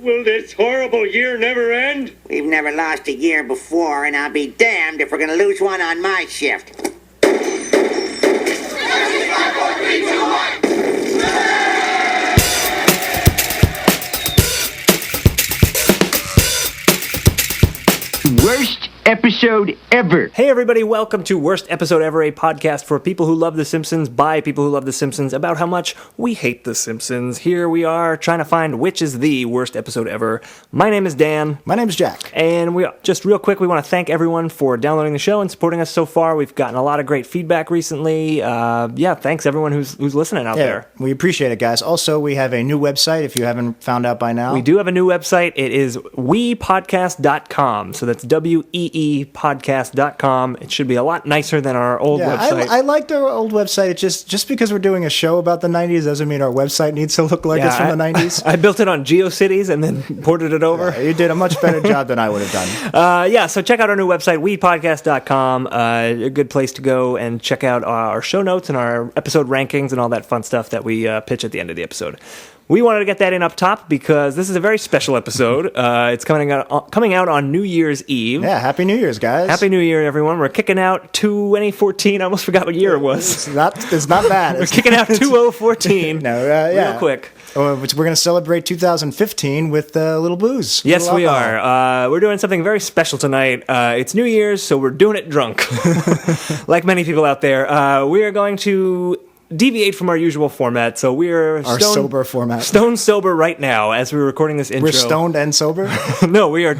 Will this horrible year never end? We've never lost a year before, and I'll be damned if we're gonna lose one on my shift. 5, 4, 3, 2, 1. Worst episode ever. Hey everybody, welcome to Worst Episode Ever, a podcast for people who love The Simpsons, by people who love The Simpsons, about how much we hate The Simpsons. Here we are trying to find which is the worst episode ever. My name is Dan. My name is Jack. And we just real quick, we want to thank everyone for downloading the show and supporting us so far. We've gotten a lot of great feedback recently. Thanks everyone who's listening out there. We appreciate it, guys. Also, we have a new website if you haven't found out by now. We do have a new website. It is weepodcast.com. So that's weepodcast.com. It should be a lot nicer than our old website. I liked our old website. It just because we're doing a show about the 90s doesn't mean our website needs to look like it's from the 90s. I built it on GeoCities and then ported it over. Yeah, you did a much better job than I would have done. So check out our new website, weepodcast.com. A good place to go and check out our show notes and our episode rankings and all that fun stuff that we pitch at the end of the episode. We wanted to get that in up top because this is a very special episode. It's coming out on New Year's Eve. Yeah, Happy New Year's, guys. Happy New Year, everyone. We're kicking out 2014. I almost forgot what year it was. It's not bad. We're kicking out 2014. Real quick. We're going to celebrate 2015 with a little booze. Yes, we are. We're doing something very special tonight. It's New Year's, so we're doing it drunk. Like many people out there. We are going to deviate from our usual format, so we're sober format. Stone sober right now as we're recording this intro. We're stoned and sober? No, we're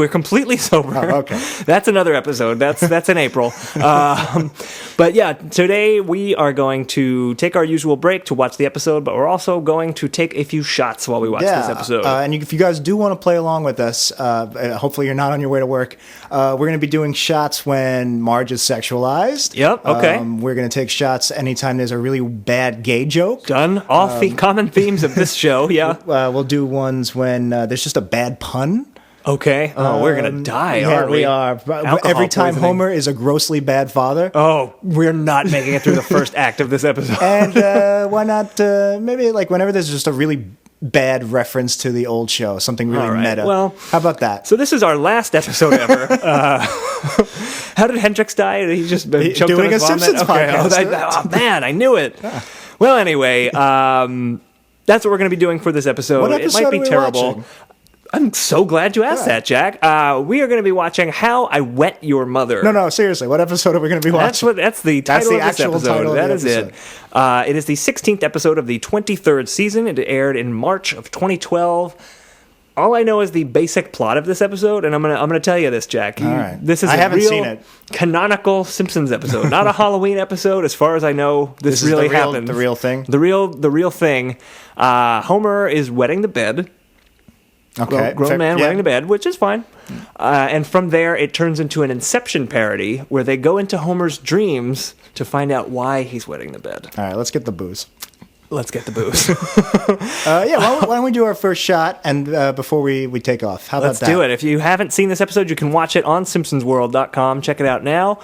completely sober. Oh, okay. That's another episode. That's in April. But yeah, today we are going to take our usual break to watch the episode, but we're also going to take a few shots while we watch this episode. And if you guys do want to play along with us, hopefully you're not on your way to work, we're going to be doing shots when Marge is sexualized. Yep, okay. We're going to take shots anytime there's a really bad gay joke. Done. All the common themes of this show, yeah. We'll do ones when there's just a bad pun. Okay. Oh, we're going to die, aren't we? We are. Every time Homer is a grossly bad father. Oh, we're not making it through the first act of this episode. And why not, maybe like whenever there's just a really bad reference to the old show, something really meta. Well, how about that? So this is our last episode ever. How did Hendrix die? He just choked doing on his a vomit? Simpsons podcast. Oh man, I knew it. Yeah. Well, anyway, that's what we're going to be doing for this episode. What episode it might be are we terrible. Watching? I'm so glad you asked that, Jack. We are going to be watching How I Wet Your Mother. No, seriously. What episode are we going to be watching? That's the title of this episode. That is it. It is the 16th episode of the 23rd season. It aired in March of 2012. All I know is the basic plot of this episode, and I'm gonna tell you this, Jack. All right. This is I haven't real seen it. Canonical Simpsons episode, not a Halloween episode. As far as I know, this really happened. The real thing. The real thing. Homer is wetting the bed. Okay. Grown man wetting the bed, which is fine. And from there, it turns into an Inception parody where they go into Homer's dreams to find out why he's wetting the bed. All right, let's get the booze. Let's get the booze. Why don't we do our first shot and before we take off? How about that? Let's do it. If you haven't seen this episode, you can watch it on SimpsonsWorld.com. Check it out now.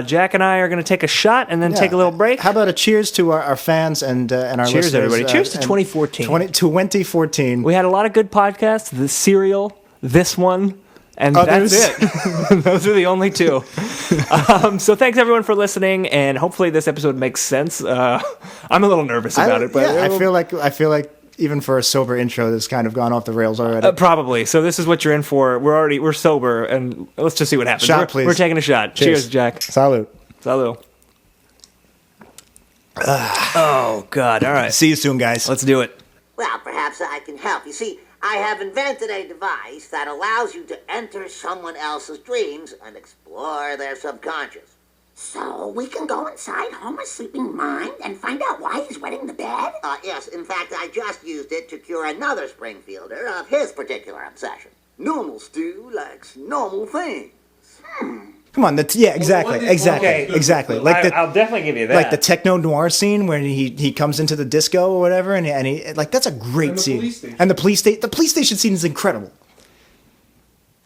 Jack and I are going to take a shot and then take a little break. How about a cheers to our fans and our listeners? Cheers, everybody. Cheers to 2014. 2014. We had a lot of good podcasts. The Serial, this one. And that's it. Those are the only two. So thanks everyone for listening, and hopefully this episode makes sense. I'm a little nervous about it, but I feel like even for a sober intro, this kind of gone off the rails already. Probably. So this is what you're in for. We're sober, and let's just see what happens. Shot, please. We're taking a shot. Cheers, Jack. Salud. Salud. Oh God! All right. See you soon, guys. Let's do it. Well, perhaps I can help. You see, I have invented a device that allows you to enter someone else's dreams and explore their subconscious. So we can go inside Homer's sleeping mind and find out why he's wetting the bed? Yes, in fact, I just used it to cure another Springfielder of his particular obsession. Normal Stu likes normal things. Come on, exactly. Like I'll definitely give you that. Like the techno noir scene where he comes into the disco or whatever, and he like that's a great scene. And the police station scene is incredible.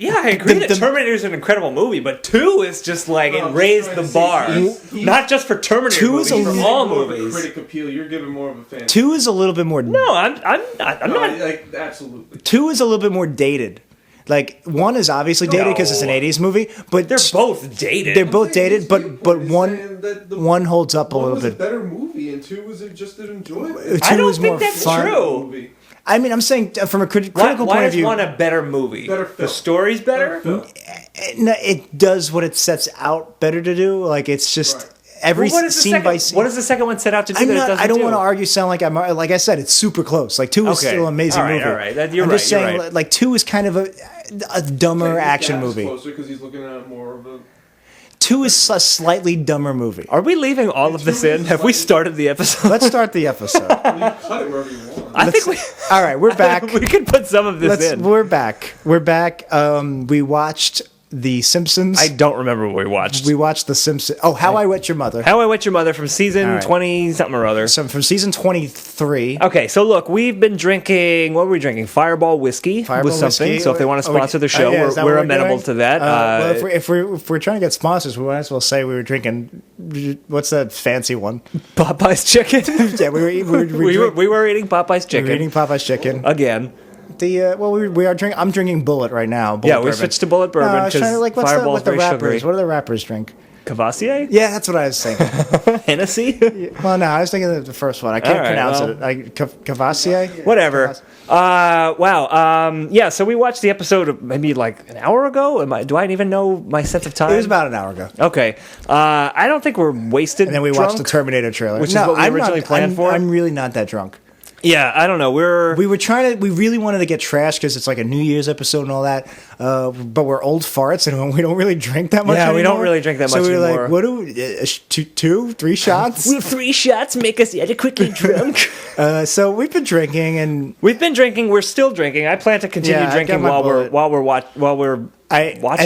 Yeah, I agree that Terminator is an incredible movie, but 2 is just like, it raised the bar. Not just for Terminator 2 movies, is for all movies. Critic appeal. You're giving more of a fan. 2 is a little bit more... No, I'm not. Like, absolutely. 2 is a little bit more dated. Like, 1 is obviously dated because it's an 80s movie, but... They're both dated. They're both dated, but one holds up a little bit. 1 was a better movie, and 2 was just an enjoyment. 2 I don't is more think that's fun. true. I mean, I'm saying from a critical Why point of is view... 1 a better movie? Better film. The story's better? No, it does what it sets out better to do. Like, it's just... Right. Every Well, what is the scene second, by scene. What does the second one set out to do I'm that it not, doesn't I don't do? want to argue. Sound like I'm like I said. It's super close. Like 2 is Okay. still an amazing All right, movie. all right. You're I'm right, just you're saying, right. like 2 is kind of a dumber action movie. Closer because he's looking at more of a. 2 is a slightly dumber movie. Are we leaving all of this in? Have we started the episode? Let's start the episode. You cut it wherever you want. I think we. All right, we're back. We could put some of this in. We're back. We're back. We watched The Simpsons. I don't remember what we watched. We watched The Simpsons. Oh, How I Met Your Mother. How I Met Your Mother from season All right. 20 something or other. So from season 23. Okay, so look, we've been drinking. What were we drinking? Fireball whiskey Fireball with something. whiskey. So if they want to sponsor the show, is that we're what amenable doing? to that. Well, if we're trying to get sponsors, we might as well say we were drinking. What's that fancy one? Popeye's chicken. Yeah, we were eating Popeye's chicken. We were eating Popeye's chicken. Again. We are drinking. I'm drinking Bullet right now. Yeah, Bullet we bourbon. switched to Bullet Bourbon I was trying because to like Fireball's what the very rappers. sugary. What do the rappers drink? Cavassier? Yeah, that's what I was thinking. Hennessy? Well, no, I was thinking of the first one. I can't All right, pronounce well. it. Cavassier. Whatever. Wow. Yeah, so we watched the episode maybe like an hour ago. Do I even know my sense of time? It was about an hour ago. Okay. I don't think we're wasted. And then we watched the Terminator trailer, which is what we originally planned for. I'm really not that drunk. Yeah, I don't know. We really wanted to get trash because it's like a New Year's episode and all that. But we're old farts and we don't really drink that much. Yeah, we anymore. don't really drink that much So we were anymore. like, what do we? 3 shots? Will 3 shots make us adequately drunk? So we've been drinking and We've been drinking. We're still drinking. I plan to continue Yeah, I got drinking my while bullet. we're watching.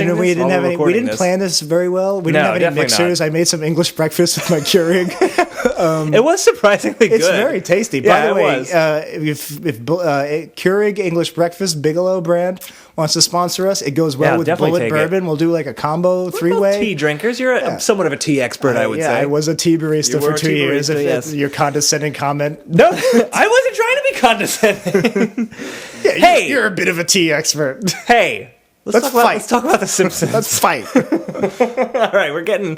and we didn't have any. We didn't this. plan this very well. We didn't No, have any definitely mixers. I made some English breakfast with my Keurig. It was surprisingly good. It's very tasty. Yeah, By the it way, was. if Keurig English Breakfast Bigelow brand wants to sponsor us, it goes well Yeah, with definitely Bullet take Bourbon. We'll do like a combo We're both three-way. tea drinkers. You're somewhat of a tea expert, I would yeah, say. I was a tea barista You were for a 2 tea years. barista, If yes. that's your condescending comment. No, I wasn't trying to be condescending. Yeah, Hey! you're a bit of a tea expert. Hey, Let's fight. Let's talk about the Simpsons. Let's fight. All right, we're getting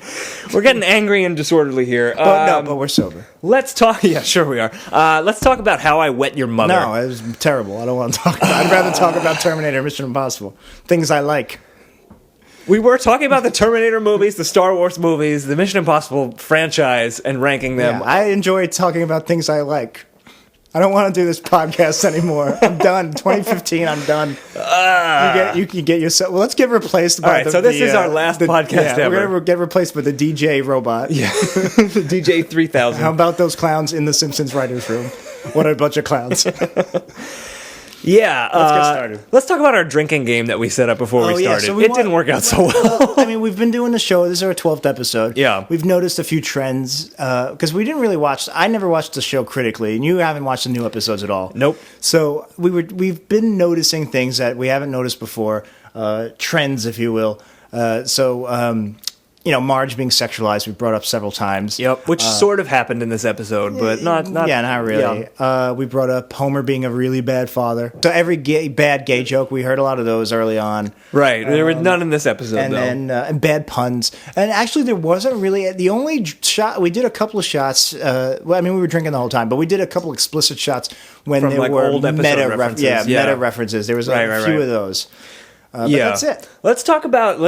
angry and disorderly here. But we're sober. Let's talk. Yeah, sure we are. Let's talk about How I Wet Your Mother. No, it was terrible. I don't want to talk about it. I'd rather talk about Terminator, Mission Impossible. Things I like. We were talking about the Terminator movies, the Star Wars movies, the Mission Impossible franchise, and ranking them. Yeah, I enjoy talking about things I like. I don't want to do this podcast anymore. I'm done. 2015, I'm done. You can get yourself... Well, let's get replaced by All right, so this is our last podcast ever. We're going to get replaced by the DJ robot. Yeah, the DJ 3000. How about those clowns in the Simpsons writers' room? What a bunch of clowns. Yeah, Let's get started. Let's talk about our drinking game that we set up before we started. so It didn't work out so well. I mean, we've been doing the show. This is our 12th episode. Yeah. We've noticed a few trends because we didn't really watch. I never watched the show critically, and you haven't watched the new episodes at all. Nope. So we've been noticing things that we haven't noticed before, trends, if you will. Marge being sexualized, we brought up several times. Yep, which sort of happened in this episode, but not really. Yeah. We brought up Homer being a really bad father. So every bad gay joke, we heard a lot of those early on. Right, there were none in this episode, And though. then and bad puns. And actually, there wasn't really the only shot. We did a couple of shots. We were drinking the whole time, but we did a couple explicit shots when From, there like, were old episode references. Yeah. meta references. There was a few of those. But that's it. Let's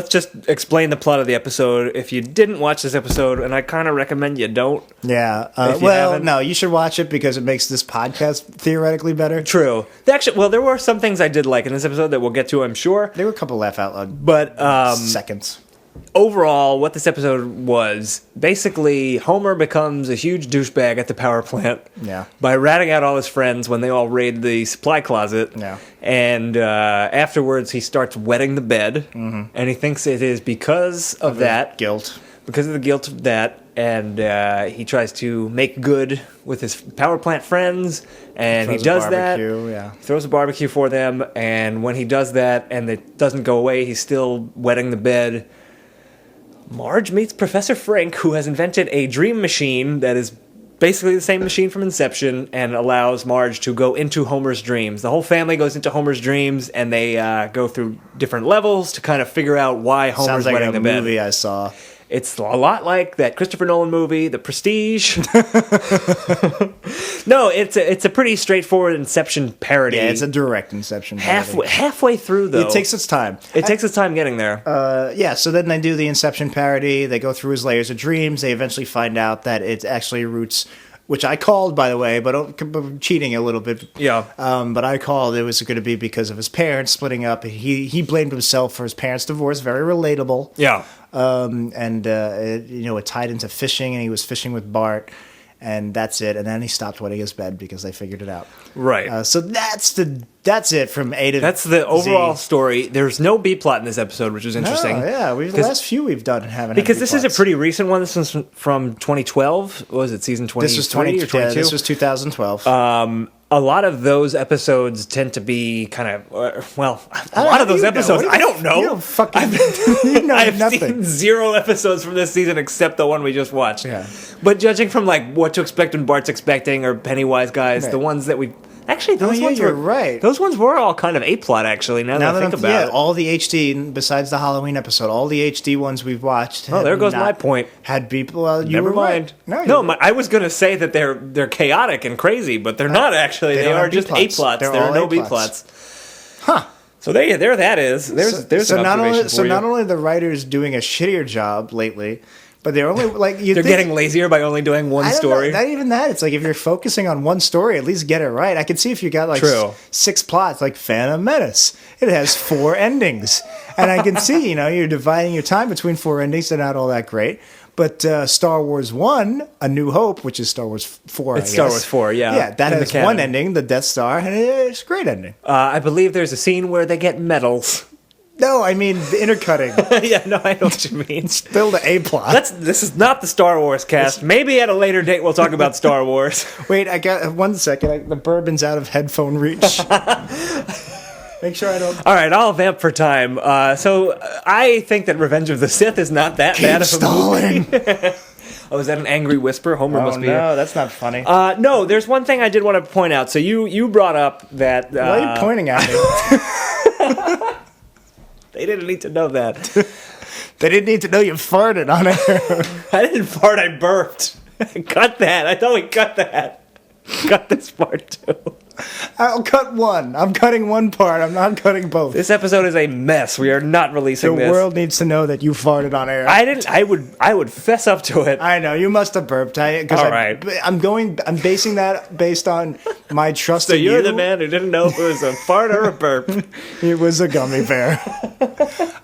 just explain the plot of the episode. If you didn't watch this episode, and I kind of recommend you don't. Yeah. If you haven't. No, you should watch it because it makes this podcast theoretically better. True. There were some things I did like in this episode that we'll get to, I'm sure. There were a couple laugh out loud But seconds. overall, what this episode was, basically, Homer becomes a huge douchebag at the power plant by ratting out all his friends when they all raid the supply closet. Yeah. And afterwards, he starts wetting the bed, and he thinks it is because of that. Guilt. Because of the guilt of that, and he tries to make good with his power plant friends, and he does that. Yeah. He throws a barbecue for them, and when he does that and it doesn't go away, he's still wetting the bed. Marge meets Professor Frank, who has invented a dream machine that is basically the same machine from Inception and allows Marge to go into Homer's dreams. The whole family goes into Homer's dreams, and they go through different levels to kind of figure out why Homer's Sounds like wetting a the bed. movie I saw. It's a lot like that Christopher Nolan movie, The Prestige. No, it's a pretty straightforward Inception parody. Yeah, it's a direct Inception parody. Halfway through, though. It takes its time. It takes its time getting there. Yeah, so then they do the Inception parody. They go through his layers of dreams. They eventually find out that it actually roots, which I called, by the way, but I'm cheating a little bit. Yeah. But I called it was going to be because of his parents splitting up. He blamed himself for his parents' divorce. Very relatable. Yeah. It tied into fishing, and he was fishing with Bart, and that's it. And then he stopped wetting his bed because they figured it out. Right. So that's it from A to That's the overall Z. story. There's no B plot in this episode, which is interesting. Oh, yeah, the last few we've done haven't had Because this is a B-plots. pretty recent one. This was from 2012. What was it, season 23 This was or 22? Yeah, this was 2012. A lot of those episodes tend to be kind of, a lot How of those do you know? episodes, What I do you- don't know. You don't fucking you know I've nothing. seen 0 episodes from this season except the one we just watched. Yeah. But judging from like what to expect when Bart's expecting or Pennywise guys, Right. the ones that we actually those yeah, ones you're were right. Those ones were all kind of A plot actually. Now that I think about it. all the HD besides the Halloween episode, all the HD ones we've watched. Oh, there have goes not my point. Had people. You Never were mind. Right. No, I was going to say that they're chaotic and crazy, but they're not actually. they They don't are have just A B-plots. plots. They're There are all no B A-plots. plots. Huh. So there that is. There's so an not observation only for so you. not only are the writers doing a shittier job lately, but they're only like They're getting lazier by only doing one story. Not even that. It's like if you're focusing on one story, at least get it right. I can see if you got like True. 6 plots, like Phantom Menace. It has 4 endings, and I can see you're dividing your time between 4 endings. They're not all that great. But Star Wars 1, A New Hope, which is Star Wars 4, It's Star Wars 4, yeah, Yeah, that in the has canon. one ending, the Death Star, and it's a great ending. I believe there's a scene where they get medals. No, I mean the intercutting. Yeah, no, I know what you mean. Still the A plot. This is not the Star Wars cast. Maybe at a later date we'll talk about Star Wars. Wait, I got 1 second. The bourbon's out of headphone reach. Make sure I don't. All right, I'll vamp for time. So I think that Revenge of the Sith is not that bad of a stalling. movie. Oh, is that an angry whisper? Homer Oh must be here. no, that's not funny. No, there's one thing I did want to point out. So you brought up that... Why are you pointing at me? They didn't need to know that. They didn't need to know you farted on air. I didn't fart, I burped. Cut that. I thought we cut that. Cut this part too. I'll cut one. I'm cutting one part. I'm not cutting both. This episode is a mess. We are not releasing The this. world needs to know that you farted on air. I didn't. I would fess up to it. I know you must have burped. All right. I'm basing that based on my trust. So in you're you. the man who didn't know if it was a fart or a burp. It was a gummy bear.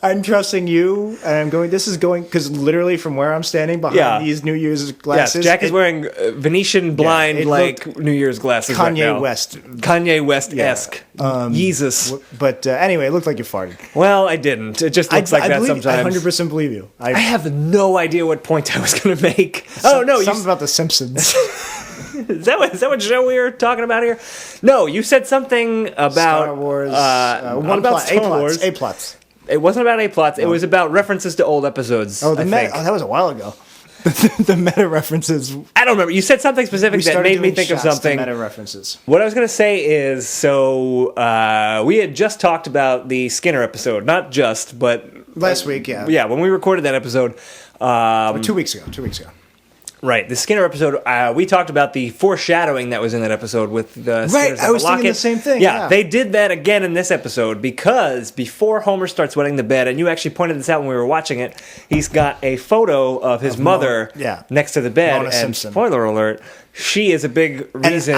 I'm trusting you, and I'm going. This is going because literally from where I'm standing behind Yeah. these New Year's Yes, glasses. Jack is wearing Venetian blind it like New Year's glasses right Kanye now. West. Kanye West-esque. Jesus. But anyway, it looked like you farted. Well, I didn't. It just looks like that believe, sometimes. I 100% believe you. I have no idea what point I was going to make. Oh no, something about the Simpsons. is that what show we were talking about here? No, you said something about Star Wars. One about plot. Star A Wars. plots. A plots. It wasn't about A plots. It was about references to old episodes. Oh, the I meta. think. Oh, that was a while ago. The meta references. I don't remember. You said something specific We that started made me doing think of shots to something. Meta references. What I was going to say is, so we had just talked about the Skinner episode. Not just, but... Last week, yeah. Yeah, when we recorded that episode. 2 weeks ago. 2 weeks ago. Right, the Skinner episode, we talked about the foreshadowing that was in that episode with the Skinners I was thinking the same thing, yeah. They did that again in this episode because before Homer starts wetting the bed, and you actually pointed this out when we were watching it, he's got a photo of his mother next to the bed. Mona and Simpson. Spoiler alert, she is a big reason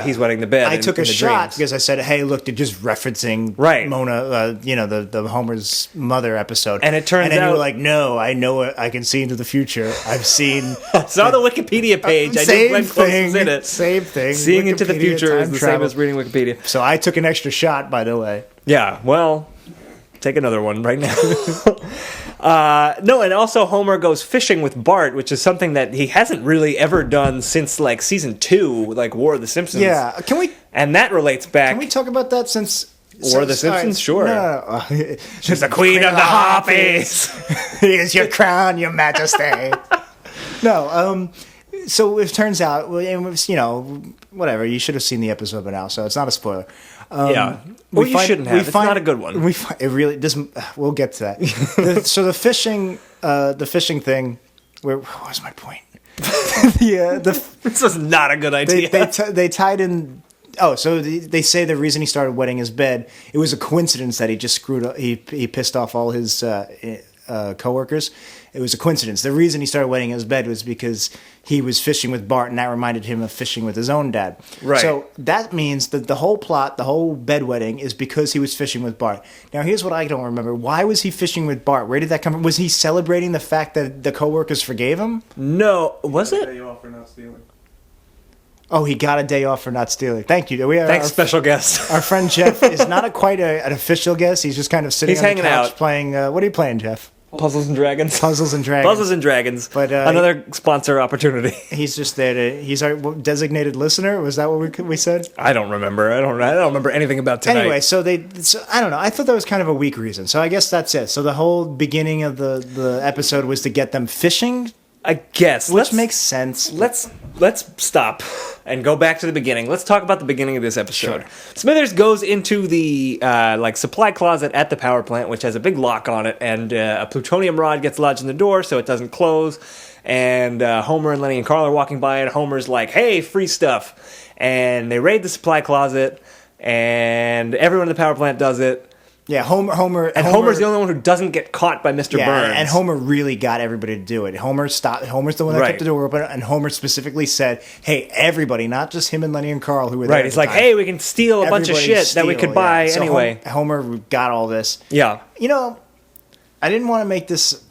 he's wetting the bed. I took a in the shot dreams. because I said, "Hey, look, they're just referencing Mona, the Homer's mother episode." And it turns and then out you were like, "No, I know it. I can see into the future. I've seen." Saw the Wikipedia page. I knew Same Glenn Close thing. was in it. Same thing. Seeing into the Wikipedia, future is time the travel. same as reading Wikipedia. So I took an extra shot, by the way. Yeah, well, take another one right now. No, and also Homer goes fishing with Bart, which is something that he hasn't really ever done since like season 2, like War of the Simpsons. Yeah, And that relates back. can we talk about that since War of the Simpsons? Sure. No. She's the queen of the Harpies. Here's your crown, your majesty. No, so it turns out, whatever, you should have seen the episode by now, so it's not a spoiler. Yeah. Well, you shouldn't have. It's not a good one. It really doesn't. We'll get to that. So the fishing thing. What was my point? This was not a good idea. They tied in. Oh, so they say the reason he started wetting his bed, it was a coincidence that he just screwed up. He pissed off all his coworkers. It was a coincidence. The reason he started wetting his bed was because he was fishing with Bart, and that reminded him of fishing with his own dad. Right. So that means that the whole plot, the whole bedwetting, is because he was fishing with Bart. Now, here's what I don't remember. Why was he fishing with Bart? Where did that come from? Was he celebrating the fact that the coworkers forgave him? No, was it? Day off for not stealing. Oh, he got a day off for not stealing. Thank you. Thanks, special guest. Our friend Jeff is not quite an official guest. He's just kind of sitting He's on the hanging couch out. playing. What are you playing, Jeff? Puzzles and Dragons. Puzzles and Dragons. Puzzles and Dragons. But, another sponsor opportunity. He's just there to. He's our designated listener. Was that what we said? I don't remember. I don't remember anything about tonight. Anyway, so I don't know. I thought that was kind of a weak reason. So I guess that's it. So the whole beginning of the episode was to get them fishing, I guess. which makes sense. Let's stop and go back to the beginning. Let's talk about the beginning of this episode. Sure. Smithers goes into the supply closet at the power plant, which has a big lock on it, and a plutonium rod gets lodged in the door so it doesn't close. And Homer and Lenny and Carl are walking by, and Homer's like, "Hey, free stuff!" And they raid the supply closet, and everyone in the power plant does it. Yeah, Homer's the only one who doesn't get caught by Mr. Burns. And Homer really got everybody to do it. Homer's the one that Right. kept the door open, and Homer specifically said, "Hey, everybody, not just him and Lenny and Carl who were there." Right, he's like, "Hey, we can steal a bunch of shit that we could buy So anyway." Homer got all this. Yeah. I didn't want to make this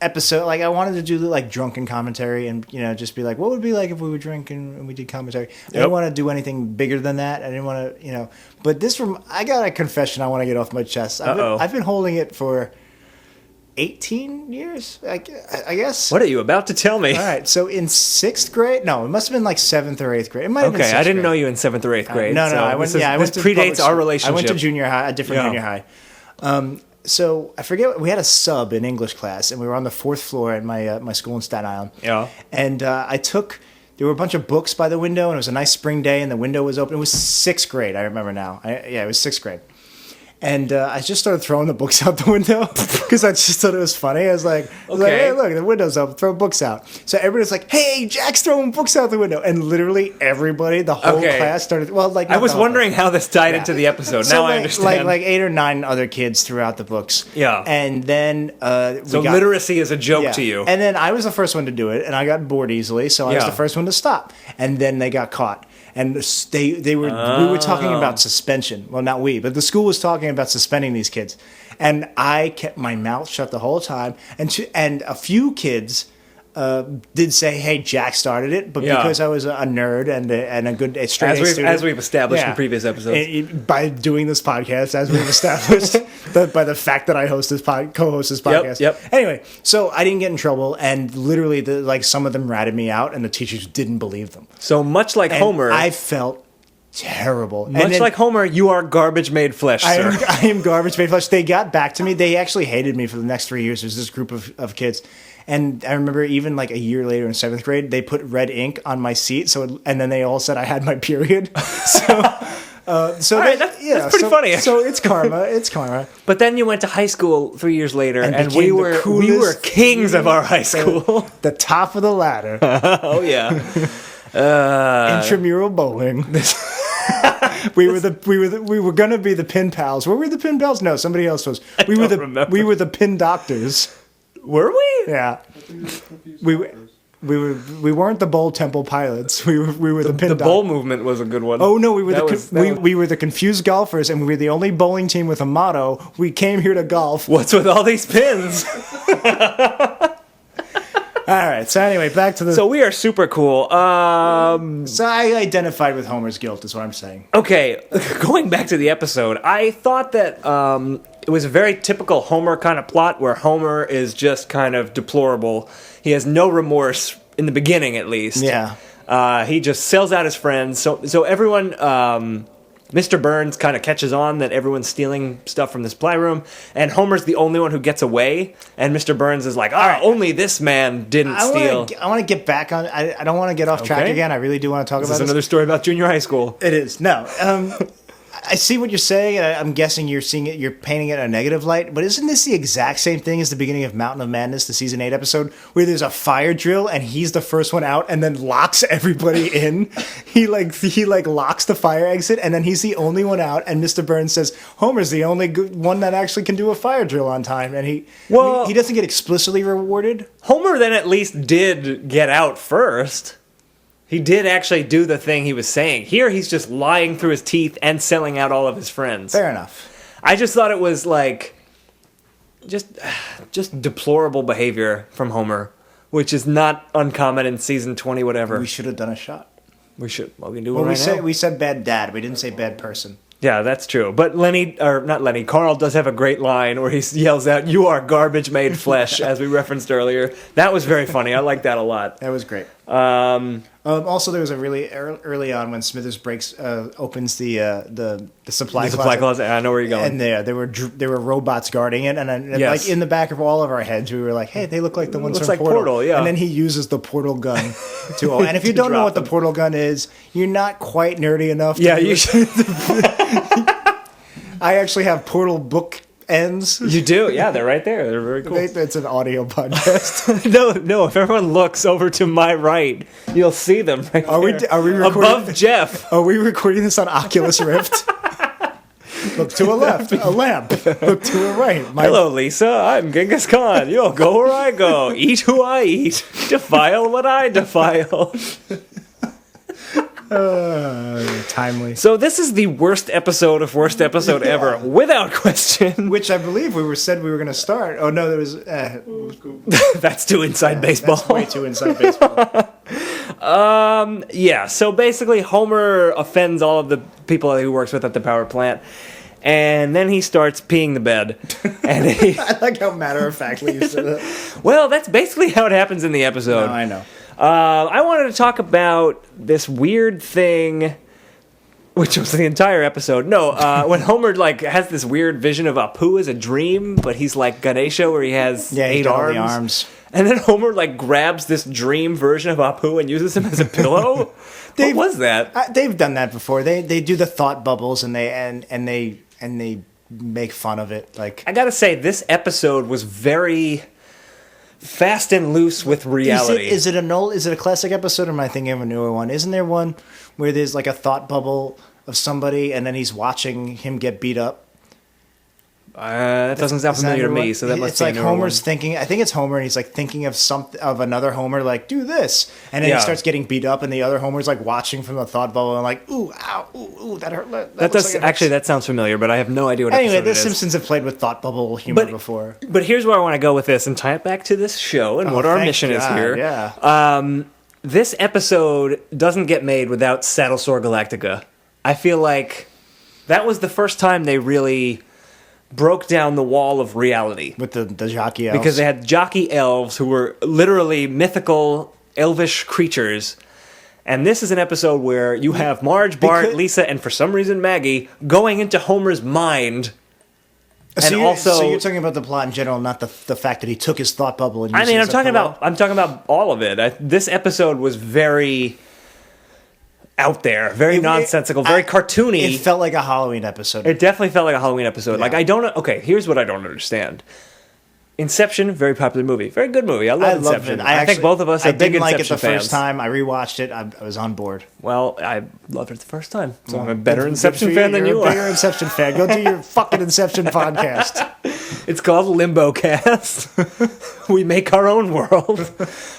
episode like I wanted to do like drunken commentary and just be like, what would it be like if we were drinking and we did commentary. I didn't want to do anything bigger than that. I didn't want to but I got a confession I want to get off my chest. I've been holding it for 18 years, I guess. What are you about to tell me? All right, so in 6th grade, no, it must have been like 7th or 8th grade. It might have been 6th I didn't grade. know you in 7th or 8th grade. No, so I went. I went this to predates public our school. relationship. I went to junior high, a different Yeah. junior high. So I forget. We had a sub in English class, and we were on the 4th floor at my school in Staten Island. Yeah. And there were a bunch of books by the window, and it was a nice spring day, and the window was open. It was 6th grade. I remember now. It was 6th grade. And I just started throwing the books out the window because I just thought it was funny. I was like, hey, look, the window's open, throw books out. So everybody's like, hey, Jack's throwing books out the window. And literally everybody, the whole class started, I was wondering how this tied into the episode. So now I understand. Like 8 or 9 other kids threw out the books. Yeah. And then literacy is a joke to you. And then I was the first one to do it, and I got bored easily, so I was the first one to stop. And then they got caught. And we were talking about suspension. Well, not we, but the school was talking about suspending these kids. And I kept my mouth shut the whole time. And a few kids did say, "Hey, Jack started it," but because I was a nerd and a good straight A student, as we've established in previous episodes, by doing this podcast, as we've established, by the fact that I co-host this podcast. Yep. Anyway, so I didn't get in trouble, and literally, some of them ratted me out, and the teachers didn't believe them. So much like Homer, I felt terrible. Much like Homer, you are garbage made flesh, sir. I am garbage made flesh. They got back to me. They actually hated me for the next 3 years. There's this group of kids. And I remember even like a year later in 7th grade, they put red ink on my seat. And then they all said I had my period. That's pretty funny. So it's karma. It's karma. But then you went to high school 3 years later, and we became were the coolest we were kings of our high school. The top of the ladder. Oh yeah. Intramural bowling. We were gonna be the pin pals. Were we the pin pals? No, somebody else was. We were the pin doctors. Were we? Yeah. We weren't the Bowl Temple Pilots. We were the pin. The bowl movement was a good one. Oh no, we were the confused golfers, and we were the only bowling team with a motto: "We came here to golf." What's with all these pins? All right. So anyway, back to the. So we are super cool. So I identified with Homer's guilt, is what I'm saying. Okay, going back to the episode, I thought that it was a very typical Homer kind of plot where Homer is just kind of deplorable. He has no remorse in the beginning, at least. Yeah. He just sells out his friends. So everyone, Mr. Burns kind of catches on that everyone's stealing stuff from the supply room, and Homer's the only one who gets away. And Mr. Burns is like, only this man didn't steal. I want to get back on. I don't want to get off track again. I really do want to talk about this. This is another story about junior high school. It is. No. I see what you're saying. I'm guessing you're seeing it. You're painting it in a negative light. But isn't this the exact same thing as the beginning of Mountain of Madness, the season 8 episode, where there's a fire drill and he's the first one out and then locks everybody in? He locks the fire exit and then he's the only one out. And Mr. Burns says Homer's the only one that actually can do a fire drill on time. And he doesn't get explicitly rewarded. Homer then at least did get out first. He did actually do the thing he was saying. Here, he's just lying through his teeth and selling out all of his friends. Fair enough. I just thought it was like just deplorable behavior from Homer, which is not uncommon in season 20, whatever. We should have done a shot. We should. Well, we can do it right now. We said bad dad. We didn't say bad person. Yeah, that's true. But Carl does have a great line where he yells out, "You are garbage made flesh," as we referenced earlier. That was very funny. I like that a lot. That was great. Also, there was a really early on when Smithers opens the supply closet. I know where you're going. And there were robots guarding it, and Yes. like in the back of all of our heads, we were like, "Hey, they look like the ones Looks from like Portal, yeah." And then he uses the portal gun to. And if you don't know what the portal gun is, you're not quite nerdy enough. You should. I actually have portal book ends. You do, yeah. They're right there. They're very cool. It's an audio podcast. No. If everyone looks over to my right, you'll see them. Right Are we recording above Jeff? Are we recording this on Oculus Rift? Look to a left, a lamp. Look to a right. Hello, Lisa. I'm Genghis Khan. You'll go where I go. Eat who I eat. Defile what I defile. Timely. So this is the worst episode ever, without question. Which I believe said we were going to start. Oh no, there was. That's too inside baseball. That's way too inside baseball. Yeah. So basically, Homer offends all of the people he works with at the power plant, and then he starts peeing the bed. And I like how matter-of-factly you said that. Well, that's basically how it happens in the episode. No, I know. I wanted to talk about this weird thing, which was the entire episode. No, when Homer has this weird vision of Apu as a dream, but he's like Ganesha, where he has 8 arms. And then Homer grabs this dream version of Apu and uses him as a pillow. What was that? They've done that before. They do the thought bubbles and they make fun of it. I gotta say, this episode was very fast and loose with reality. Is it a classic episode, or am I thinking of a newer one? Isn't there one where there's a thought bubble of somebody and then he's watching him get beat up? That doesn't sound familiar to me, so that must be a newer Homer's one. thinking. I think it's Homer, and he's thinking of another Homer, do this, and then he starts getting beat up, and the other Homer's watching from the thought bubble, and ooh, ow, ooh, that hurt. That sounds familiar, but I have no idea what episode it is. The Simpsons have played with thought bubble humor before. But here's where I want to go with this and tie it back to this show and what our mission is here. Yeah. This episode doesn't get made without Saddle Sore Galactica. I feel like that was the first time they really broke down the wall of reality. With the jockey elves. Because they had jockey elves who were literally mythical, elvish creatures. And this is an episode where you have Marge, Bart, Lisa, and for some reason Maggie going into Homer's mind. So you're talking about the plot in general, not the fact that he took his thought bubble and used it as a pillow? I'm talking about all of it. This episode was very out there, very nonsensical, very cartoony. It felt like a Halloween episode. It definitely felt like a Halloween episode. Yeah. Okay, here's what I don't understand. Inception, very popular movie. Very good movie. I love Inception. I think both of us are big Inception fans. I didn't like it the first time. I rewatched it. I was on board. Well, I loved it the first time. So I'm a better Inception fan than you are. You're a bigger Inception fan. Go do your fucking Inception podcast. It's called Limbo Cast. We make our own world.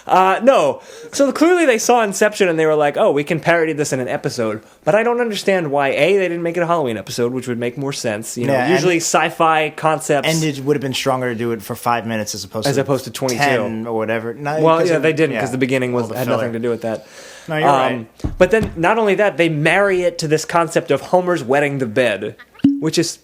No. So clearly they saw Inception and they were like, oh, we can parody this in an episode. But I don't understand why, A, they didn't make it a Halloween episode, which would make more sense. Usually sci-fi concepts. And it would have been stronger to do it for 5 minutes as opposed to 22. 10 or whatever. No, they didn't because the beginning had nothing to do with that. No, you're right. But then not only that, they marry it to this concept of Homer's wetting the bed, which is...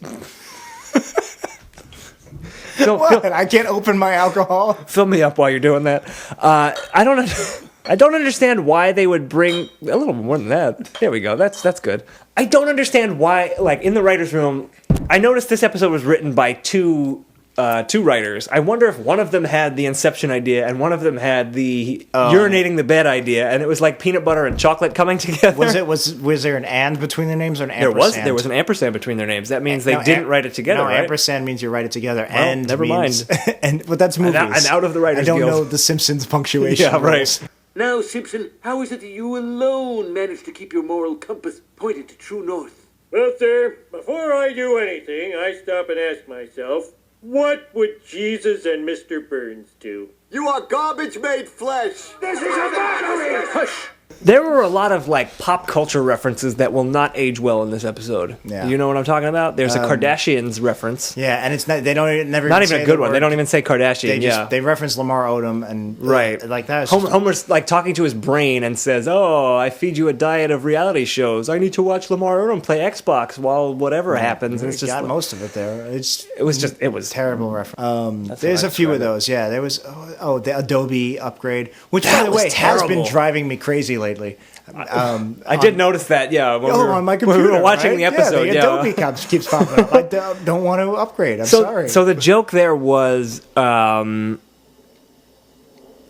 What? I can't open my alcohol. Fill me up while you're doing that. I don't understand why they would bring a little more than that. There we go. That's good. I don't understand why, like, in the writer's room, I noticed this episode was written by two writers. I wonder if one of them had the Inception idea and one of them had the urinating the bed idea, and it was like peanut butter and chocolate coming together. Was there an and between their names or an ampersand? There was an ampersand between their names. That means they didn't write it together. No, right? ampersand means you write it together. Well, and never means, mind. But that's movies. And out of the writers' I don't guild. know the Simpsons punctuation. Yeah, right. rules. Now, Simpson, how is it that you alone managed to keep your moral compass pointed to true north? Well, sir, before I do anything, I stop and ask myself, what would Jesus and Mr. Burns do? You are garbage made flesh. This is a mockery! Hush! There were a lot of like pop culture references that will not age well in this episode. Yeah. You know what I'm talking about? There's a Kardashians reference. Yeah, and it's not. They don't never. Not even even a good one. They don't even say Kardashian. They reference Lamar Odom and Right. like that. Homer's like talking to his brain and says, "Oh, I feed you a diet of reality shows. I need to watch Lamar Odom play Xbox while whatever happens." And it's just got most of it there. it was terrible reference. That's There's how a I few of describe it. those. Yeah, there was the Adobe upgrade, which That by the was way has been terrible. driving me crazy lately. I did notice that. Yeah, when on my computer, when we were watching right? the episode. Yeah, the Adobe keeps popping up. I don't want to upgrade. I'm So, sorry. so the joke there was, I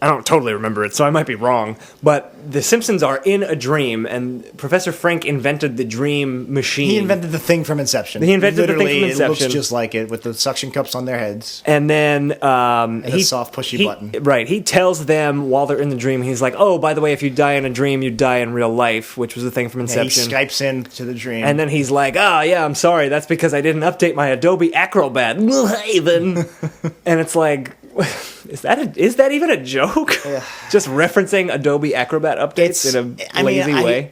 don't totally remember it, so I might be wrong, but the Simpsons are in a dream, and Professor Frank invented the dream machine. He invented the thing from Inception. He invented the thing Literally, from It Inception. looks just like it with the suction cups on their heads. And then a soft pushy button. Right. He tells them while they're in the dream, he's like, "Oh, by the way, if you die in a dream, you die in real life," which was the thing from Yeah, Inception. he Skypes in to the dream. And then he's like, "Oh, yeah, I'm sorry. That's because I didn't update my Adobe Acrobat." Well, hey, then. And it's like, is that even a joke? Just referencing Adobe Acrobat updates in a lazy way.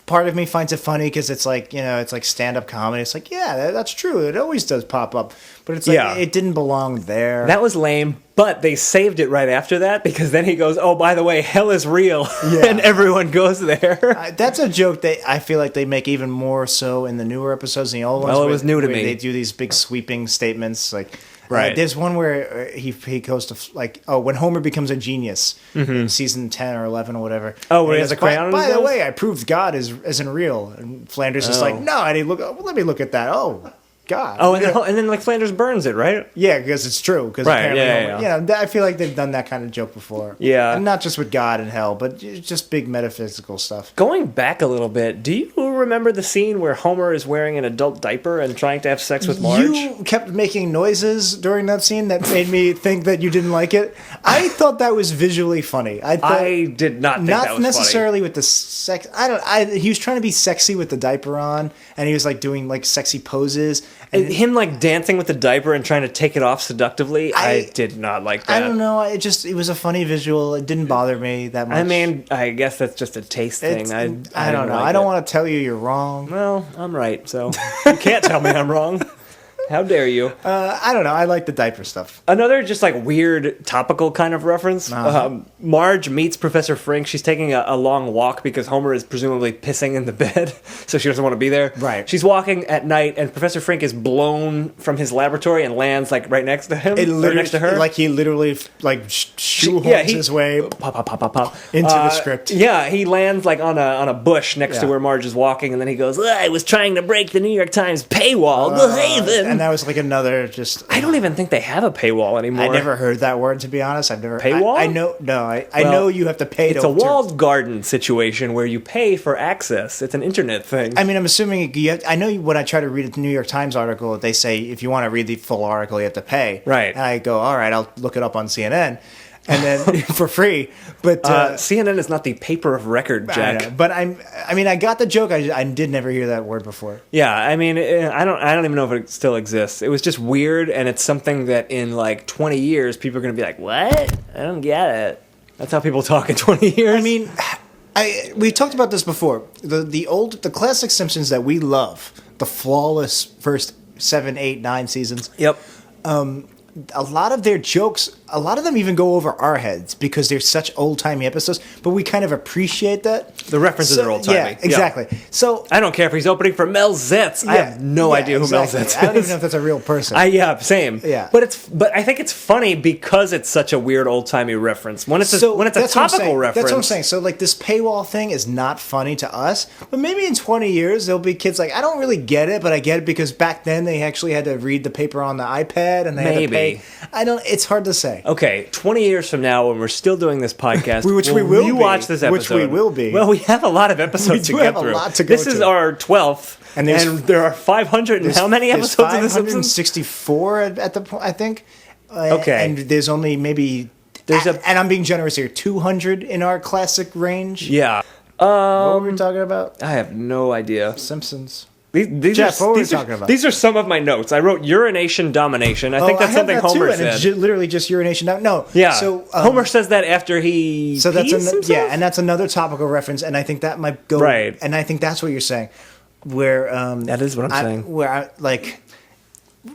Part of me finds it funny because it's like, it's like stand-up comedy. It's like, yeah, that's true. It always does pop up. But it's like, it didn't belong there. That was lame, but they saved it right after that because then he goes, "Oh, by the way, hell is real," and everyone goes there. That's a joke that I feel like they make even more so in the newer episodes than the old ones. Well, it was new to where me. They do these big sweeping statements like... Right. There's one where he goes to when Homer becomes a genius in season 10 or 11 or whatever. Oh, where he goes, has a crayon in By his the nose? way, I proved God isn't real. And Flanders is like, no, and let me look at that. Oh, God. Oh, and then like Flanders burns it, right? Yeah, because it's true. Because Right, apparently, yeah. I feel like they've done that kind of joke before. Yeah. And not just with God and hell, but just big metaphysical stuff. Going back a little bit, do you remember the scene where Homer is wearing an adult diaper and trying to have sex with Marge? You kept making noises during that scene that made me think that you didn't like it. I thought that was visually funny. I did not think that was necessarily with the sex. He was trying to be sexy with the diaper on, and he was like doing like sexy poses. And him like dancing with the diaper and trying to take it off seductively, I did not like that. I don't know. It was a funny visual. It didn't bother me that much. I mean, I guess that's just a taste thing. I don't know. I don't want to tell you you're wrong. Well, I'm right, so you can't tell me I'm wrong. How dare you? I don't know. I like the diaper stuff. Another just like weird topical kind of reference. Marge meets Professor Frink. She's taking a long walk because Homer is presumably pissing in the bed, so she doesn't want to be there. Right. She's walking at night, and Professor Frink is blown from his laboratory and lands like right next to him. Or next to her. Like he literally like shoehorns his way pop into the script. Yeah, he lands like on a bush next to where Marge is walking, and then he goes, "I was trying to break the New York Times paywall." And that was like another just... I don't even think they have a paywall anymore. I never heard that word, to be honest. I've never... Paywall? I know you have to pay It's a walled garden situation where you pay for access. It's an internet thing. I mean, I'm assuming... I know when I try to read a New York Times article, they say if you want to read the full article, you have to pay. Right. And I go, all right, I'll look it up on CNN. And then for free, but CNN is not the paper of record, Jack. I know, but I got the joke. I did never hear that word before. Yeah, I mean, I don't even know if it still exists. It was just weird, and it's something that in like 20 years, people are going to be like, "What? I don't get it." That's how people talk in 20 years. I mean, we talked about this before. The classic Simpsons that we love, the flawless first 7, 8, 9 seasons. Yep. A lot of their jokes a lot of them even go over our heads because they're such old-timey episodes, but we kind of appreciate that. The references are old-timey. Yeah, exactly. Yeah. So I don't care if he's opening for Mel Zetz. I have no idea who Mel Zetz is. I don't even know if that's a real person. Yeah, same. Yeah. But I think it's funny because it's such a weird old-timey reference. When it's a topical reference. That's what I'm saying. So like this paywall thing is not funny to us, but maybe in 20 years there'll be kids like, I don't really get it, but I get it because back then they actually had to read the paper on the iPad and they had to pay. It's hard to say. Okay, 20 years from now when we're still doing this podcast, which we will rewatch this episode. Which we will be. Well, we have a lot of episodes to get through. A lot to go this is our 12th, and there are 500 and how many episodes of The Simpsons? 564 at the point, I think. Okay. And there's only maybe... and I'm being generous here, 200 in our classic range. Yeah. What were we talking about? I have no idea. Simpsons. Jeff, what were we talking about? These are some of my notes. I wrote urination domination. I think that's something Homer said. It's literally just urination. No. Yeah. So Homer says that after he pees himself? Yeah, and that's another topical reference, and I think that might go right. And I think that's what you're saying. Where that is what I'm saying. Where I like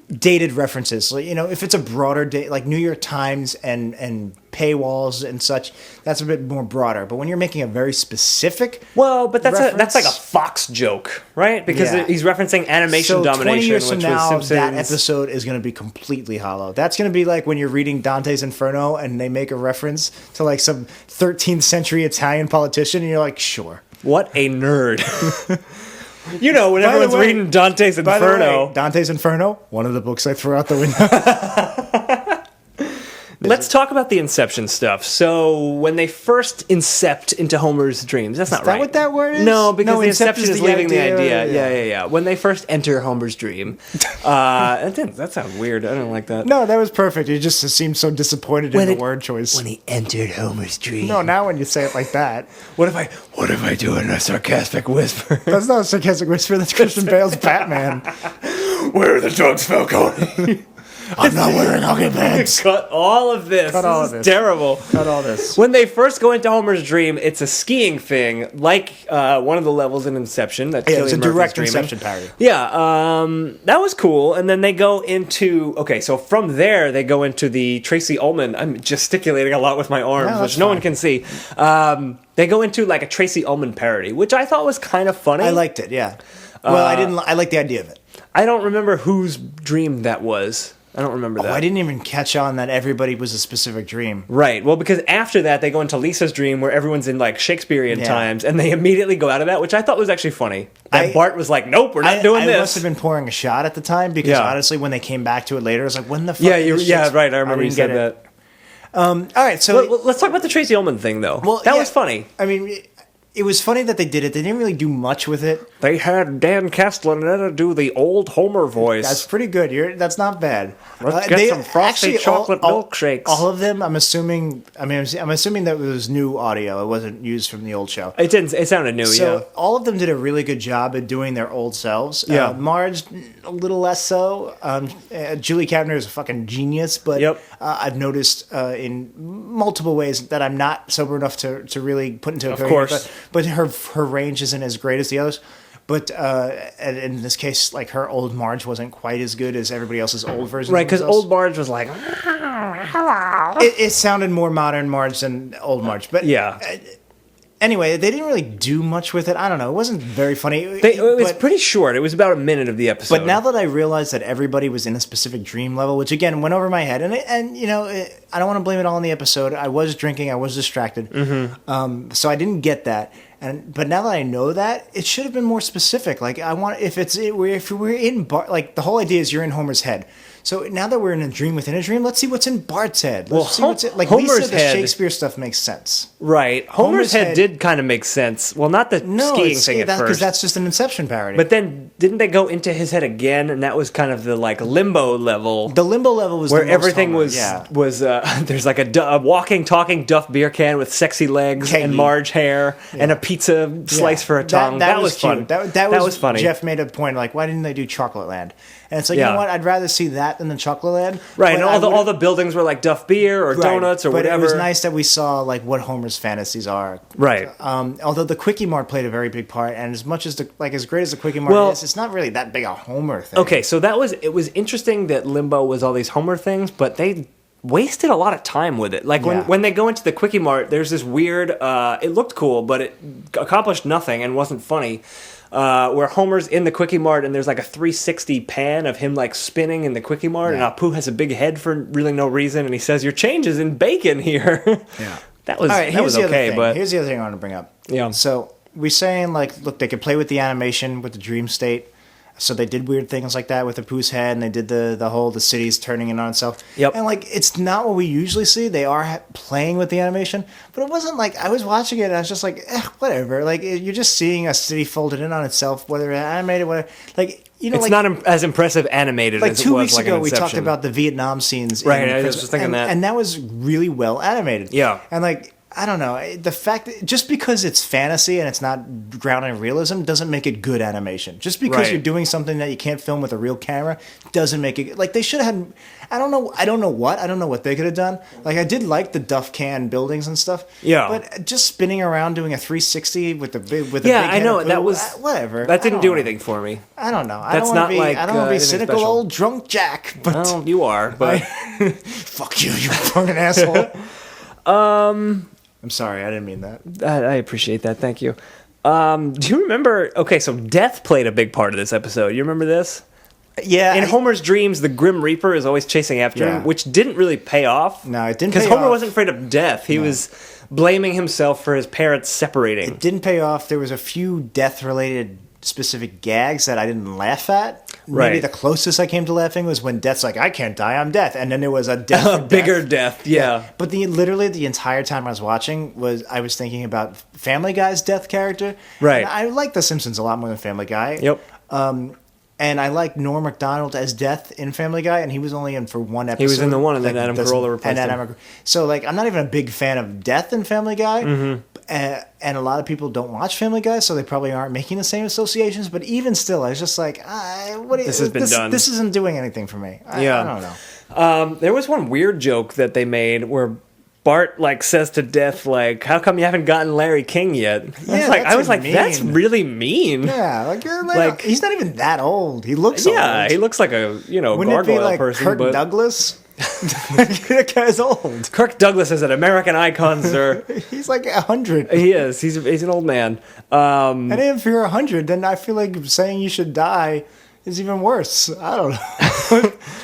dated references. So, if it's a broader date, like New York Times and paywalls and such, that's a bit more broader. But when you're making a very specific, but that's like a Fox joke, right? Because he's referencing animation domination. 20 years from which now, was that episode is going to be completely hollow. That's going to be like when you're reading Dante's Inferno and they make a reference to like some 13th century Italian politician, and you're like, sure. What a nerd. When everyone's reading Dante's Inferno. Dante's Inferno, one of the books I threw out the window. Let's talk about the Inception stuff. So, when they first incept into Homer's dreams, that's not right. Is that what that word is? No, because the Inception is leaving the idea. Yeah. When they first enter Homer's dream. That sounds weird. I don't like that. No, that was perfect. You just seemed so disappointed in the word choice. When he entered Homer's dream. No, now when you say it like that. What if I do it in a sarcastic whisper? That's not a sarcastic whisper. That's Christian Bale's Batman. Where are the drugs, Falcone? I'm not wearing hockey pants. Cut all of this. This is terrible. Cut all this. When they first go into Homer's dream, it's a skiing thing, like one of the levels in Inception. That it's a direct Inception parody. Yeah, that was cool. And then they go into... Okay, so from there, they go into the Tracey Ullman... I'm gesticulating a lot with my arms, which no one can see. They go into like a Tracey Ullman parody, which I thought was kind of funny. I liked it, yeah. Well, I liked the idea of it. I don't remember whose dream that was. I don't remember that. I didn't even catch on that everybody was a specific dream. Right. Well, because after that, they go into Lisa's dream where everyone's in like Shakespearean times, and they immediately go out of that, which I thought was actually funny. That Bart was like, nope, we're not doing this. I must have been pouring a shot at the time because honestly, when they came back to it later, I was like, when the fuck right. I remember you said that. All right, so... Let's talk about the Tracey Ullman thing, though. Well, that was funny. I mean... It was funny that they did it. They didn't really do much with it. They had Dan Castellaneta do the old Homer voice. That's pretty good. That's not bad. Let's get some frosty chocolate milkshakes. All of them, I'm assuming. I'm assuming that it was new audio. It wasn't used from the old show. It didn't. It sounded new. So all of them did a really good job at doing their old selves. Yeah. Marge, a little less so. Julie Kavner is a fucking genius, but I've noticed in multiple ways that I'm not sober enough to really put into a course. But her range isn't as great as the others. But in this case, like her old Marge wasn't quite as good as everybody else's old version. Right, because old Marge was like, hello. It sounded more modern Marge than old Marge. But anyway, they didn't really do much with it. I don't know. It wasn't very funny. It was pretty short. It was about a minute of the episode. But now that I realized that everybody was in a specific dream level, which again went over my head, and I don't want to blame it all on the episode. I was drinking. I was distracted. Mm-hmm. So I didn't get that. But now that I know that, it should have been more specific. Like if we're in Bart, like the whole idea is you're in Homer's head. So now that we're in a dream within a dream, let's see what's in Bart's head. Let's see what's in, like Homer's Lisa, the head, Shakespeare stuff makes sense. Right. Homer's head did kind of make sense. Well, not the skiing thing at first. Because that's just an Inception parody. But then didn't they go into his head again? And that was kind of the like limbo level. The limbo level was where the most everything Homer, was there's like a walking, talking Duff beer can with sexy legs and Marge hair and a pizza slice for a tongue. That was fun. That was funny. Jeff Jeff made a point like, why didn't they do Chocolate Land? And it's like, you know what? I'd rather see that than the Chocolate Land. Right, and all the buildings were like Duff Beer or donuts or whatever. But it was nice that we saw like what Homer's fantasies are. Right. Although the Quickie Mart played a very big part, and as much as as great as the Quickie Mart is, it's not really that big a Homer thing. Okay, so it was interesting that Limbo was all these Homer things, but they wasted a lot of time with it. Like when they go into the Quickie Mart, there's this weird. It looked cool, but it accomplished nothing and wasn't funny. Where Homer's in the Quickie Mart and there's like a 360 pan of him like spinning in the Quickie Mart, and Apu has a big head for really no reason, and he says, "Your change is in bacon here." Yeah, that was okay. But here's the other thing I want to bring up. Yeah. So we're saying like, look, they could play with the animation with the dream state. So they did weird things like that with Apu's head, and they did the city's turning in on itself. Yep. And like, it's not what we usually see. They are playing with the animation, but it wasn't like I was watching it and I was just like, whatever. Like, you're just seeing a city folded in on itself, whether animated, whatever. Like, you know, it's like, not as impressive animated like as it 2 was weeks like ago, an we talked Inception. about the Vietnam scenes. Right, I was just thinking that. And that was really well animated. Yeah. And like, I don't know, the fact that just because it's fantasy and it's not grounded in realism doesn't make it good animation. Just because you're doing something that you can't film with a real camera doesn't make it like they should have had. I don't know what they could have done. Like, I did like the Duff Can buildings and stuff. Yeah. But just spinning around doing a 360 with the big big I head know of that Apu, was whatever. That didn't do anything for me. I don't know. That's not like I don't want to be anything cynical special. old drunk Jack. But Well, you are, but fuck you, you fucking asshole. I'm sorry, I didn't mean that. I appreciate that. Thank you. Do you remember? Okay, so death played a big part of this episode. You remember this? Yeah. In Homer's dreams, the Grim Reaper is always chasing after him, which didn't really pay off. No, it didn't. Because pay Homer off. wasn't afraid of death. He was blaming himself for his parents separating. It didn't pay off. There was a few death-related specific gags that I didn't laugh at. Right. Maybe the closest I came to laughing was when Death's like, I can't die, I'm Death. And then there was a death. A bigger death, yeah. But literally the entire time I was watching I was thinking about Family Guy's death character. Right. And I like The Simpsons a lot more than Family Guy. Yep. And I like Norm Macdonald as Death in Family Guy, and he was only in for one episode. He was in the one, and then Adam Carolla replaced him. So, like, I'm not even a big fan of Death in Family Guy, and a lot of people don't watch Family Guy, so they probably aren't making the same associations. But even still, I was just like, This isn't doing anything for me. I don't know. There was one weird joke that they made where Bart says to Death, how come you haven't gotten Larry King yet? I was like, that's really mean. Yeah, like he's not even that old. He looks old. Yeah, he looks like a Wouldn't gargoyle it be like person. Kirk but Douglas? That guy's old. Kirk Douglas is an American icon, sir. He's like 100. He is. He's an old man. And if you're 100, then I feel like saying you should die is even worse. I don't know.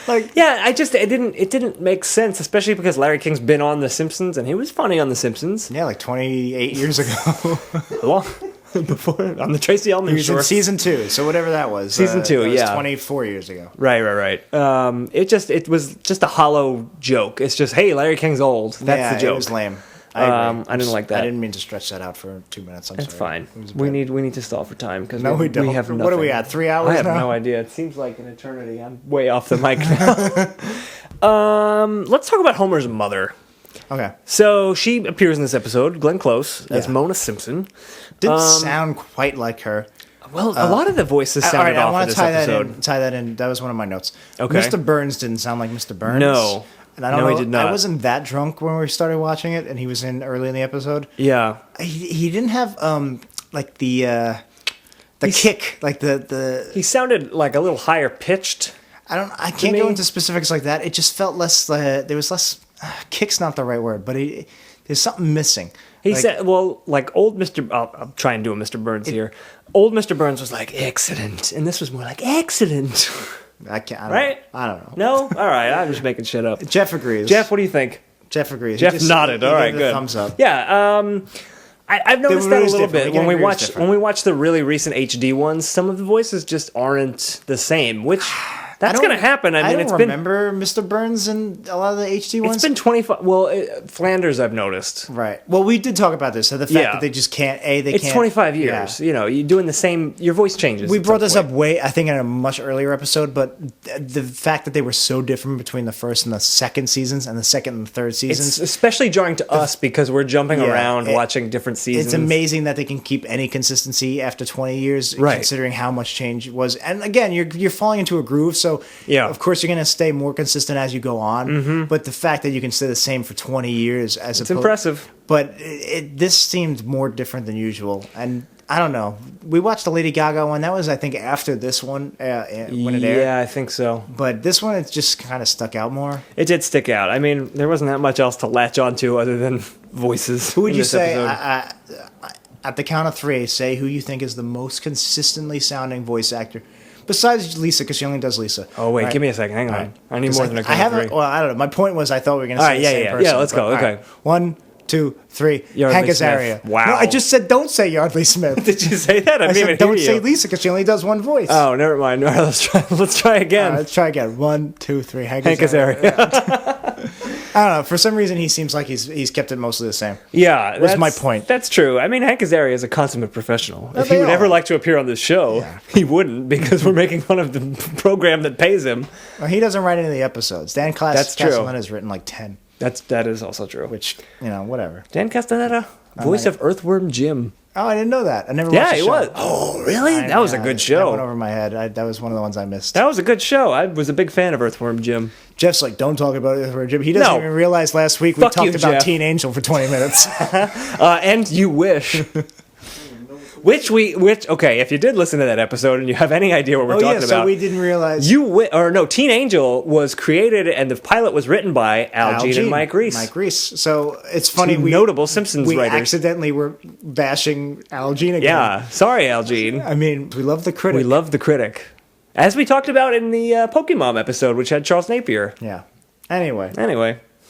It didn't make sense, especially because Larry King's been on The Simpsons, and he was funny on The Simpsons. Yeah, like 28 years ago. Well, before on the Tracy Ullman He was show. in season 2, so whatever that was. Season 2, that was yeah. 24 years ago. Right. It was just a hollow joke. It's just, hey, Larry King's old. That's the joke. It was lame. I didn't like that. I didn't mean to stretch that out for 2 minutes. That's fine. We need to stall for time because we don't. We have nothing. What are we at? 3 hours? I have now? no idea. It seems like an eternity. I'm way off the mic now. Let's talk about Homer's mother. Okay. So she appears in this episode, Glenn Close, as Mona Simpson. Didn't sound quite like her. Well, a lot of the voices sounded off in this episode. Tie that in. That was one of my notes. Okay. Mr. Burns didn't sound like Mr. Burns. No. And I don't know. He did not. I wasn't that drunk when we started watching it, and he was in early in the episode. Yeah. He didn't have the kick, like the. He sounded like a little higher pitched. I can't go into specifics like that. It just felt less. There was less. Kick's not the right word, but there's something missing. He said, old Mr. I'll try and do a Mr. Burns here. Old Mr. Burns was like, excellent. And this was more like, excellent. I don't know. No? All right. I'm just making shit up. Jeff agrees. Jeff, what do you think? Jeff agrees. Jeff nodded. All right, good. Thumbs up. Yeah. I've noticed that a little bit. When we watch the really recent HD ones, some of the voices just aren't the same, which... That's going to happen. I mean, don't remember Mr. Burns and a lot of the HD ones. It's been 25. Well, Flanders, I've noticed. Right. Well, we did talk about this. So the fact that they just can't. It's 25 years. Yeah. You're doing the same. Your voice changes. We brought this up I think, in a much earlier episode. But the fact that they were so different between the first and the second seasons, and the second and third seasons, it's especially jarring to us because we're jumping around watching different seasons. It's amazing that they can keep any consistency after 20 years, considering how much change was. And again, you're falling into a groove. So, Yeah. of course, you're going to stay more consistent as you go on. But the fact that you can stay the same for 20 years as It's impressive. But this seemed more different than usual. And I don't know. We watched the Lady Gaga one. That was, I think, after this one when it aired. Yeah, I think so. But this one, it just kind of stuck out more. It did stick out. I mean, there wasn't that much else to latch onto other than voices. Who would in you this say, episode. at the count of 3, say who you think is the most consistently sounding voice actor? Besides Lisa, because she only does Lisa. Oh, wait, All give me a second. Hang on. All right. I need more than a I count of haven't. 3. Well, I don't know. My point was, I thought we were going to All say right, the yeah, same yeah. person. Yeah, let's go, But, all okay. 1, 2, 3. Yardley Hank Smith. Azaria. Wow. No, I just said don't say Yardley Smith. Did you say that? I I didn't even said don't hear say you. Lisa because she only does one voice. Oh, never mind. All right, let's try again. Let's try again. 1, 2, 3. Hank Azaria. I don't know. For some reason, he seems like he's kept it mostly the same. Yeah, Was my that's- point. That's true. I mean, Hank Azaria is a consummate professional. If he they would ever are. like to appear on this show, he wouldn't because we're making fun of the program that pays him. Well, he doesn't write any of the episodes. Dan That's true. Castellaneta has written like 10, That is also true. which, whatever. Dan Castellaneta, voice of Earthworm Jim. Oh, I didn't know that. I never watched Yeah, the he show. was. Oh, really? That was a good That show. went over my head. That was one of the ones I missed. That was a good show. I was a big fan of Earthworm Jim. Jeff's like, don't talk about it for Jim. He doesn't No. even realize last week we Fuck talked you, about Jeff. Teen Angel for 20 minutes. And you wish. Which, okay, if you did listen to that episode and you have any idea what we're talking about. So we didn't realize. Teen Angel was created and the pilot was written by Al Jean and Mike Reese. Mike Reese. So it's funny. Two notable Simpsons we writers. accidentally were bashing Al Jean again. Yeah, sorry, Al Jean. I mean, we love the critic. We love the critic. As we talked about in the Pokemon episode, which had Charles Napier. Yeah. Anyway.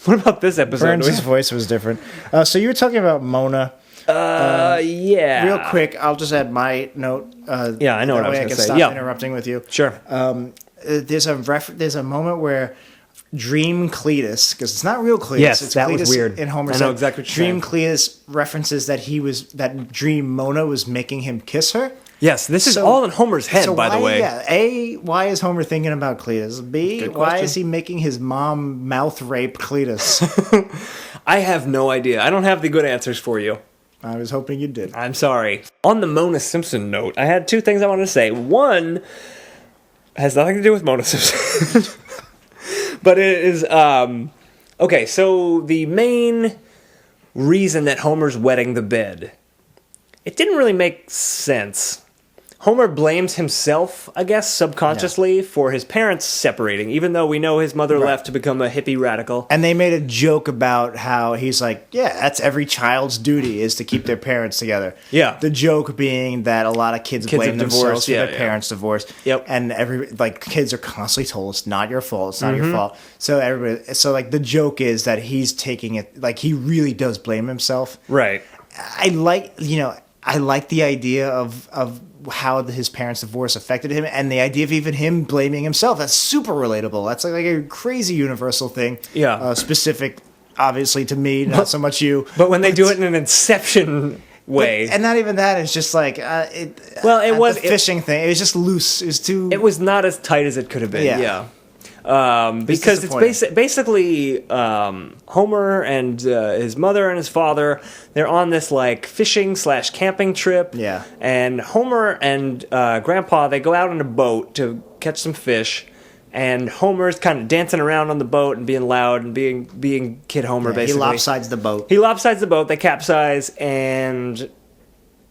What about this episode? Burns' voice was different. So you were talking about Mona. Yeah. Real quick, I'll just add my note. Yeah, I know what I was that way gonna can say. stop Yeah. interrupting with you. Sure. There's a moment where Dream Cletus, because it's not real Cletus. Yes, it's that was Cletus weird. In Homer's I know head. exactly what you're Dream Cletus references that Dream Mona was making him kiss her. Yes, this is So- all in Homer's head, So by the why- way. Yeah. A, why is Homer thinking about Cletus? B, Good why question. is he making his mom mouth rape Cletus? I have no idea. I don't have the good answers for you. I was hoping you did. I'm sorry. On the Mona Simpson note, I had 2 things I wanted to say. One has nothing to do with Mona Simpson. But it is, okay, so the main reason that Homer's wetting the bed, it didn't really make sense. Homer blames himself, I guess, subconsciously for his parents separating, even though we know his mother left to become a hippie radical. And they made a joke about how he's like, yeah, that's every child's duty is to keep their parents together. Yeah. The joke being that a lot of kids blame have themselves divorced, for yeah, their yeah. parents' divorce. Yep. And kids are constantly told it's not your fault. It's not Mm-hmm. your fault. So the joke is that he's taking it like he really does blame himself. Right. I like the idea of how his parents' divorce affected him, and the idea of even him blaming himself. That's super relatable. That's like a crazy universal thing. Yeah. Specific, obviously, to me, not so much you. But when they do it in an Inception way. And not even that. It's just like it. Well, it was- the fishing thing. It was just loose. It was too. It was not as tight as it could have been. Yeah. Because it's disappointing. basically Homer and his mother and his father. They're on this like fishing / camping trip. Yeah. And Homer and Grandpa, they go out on a boat to catch some fish. And Homer's kind of dancing around on the boat and being loud and being kid Homer, He basically. lopsides the boat. He lopsides the boat. They capsize, and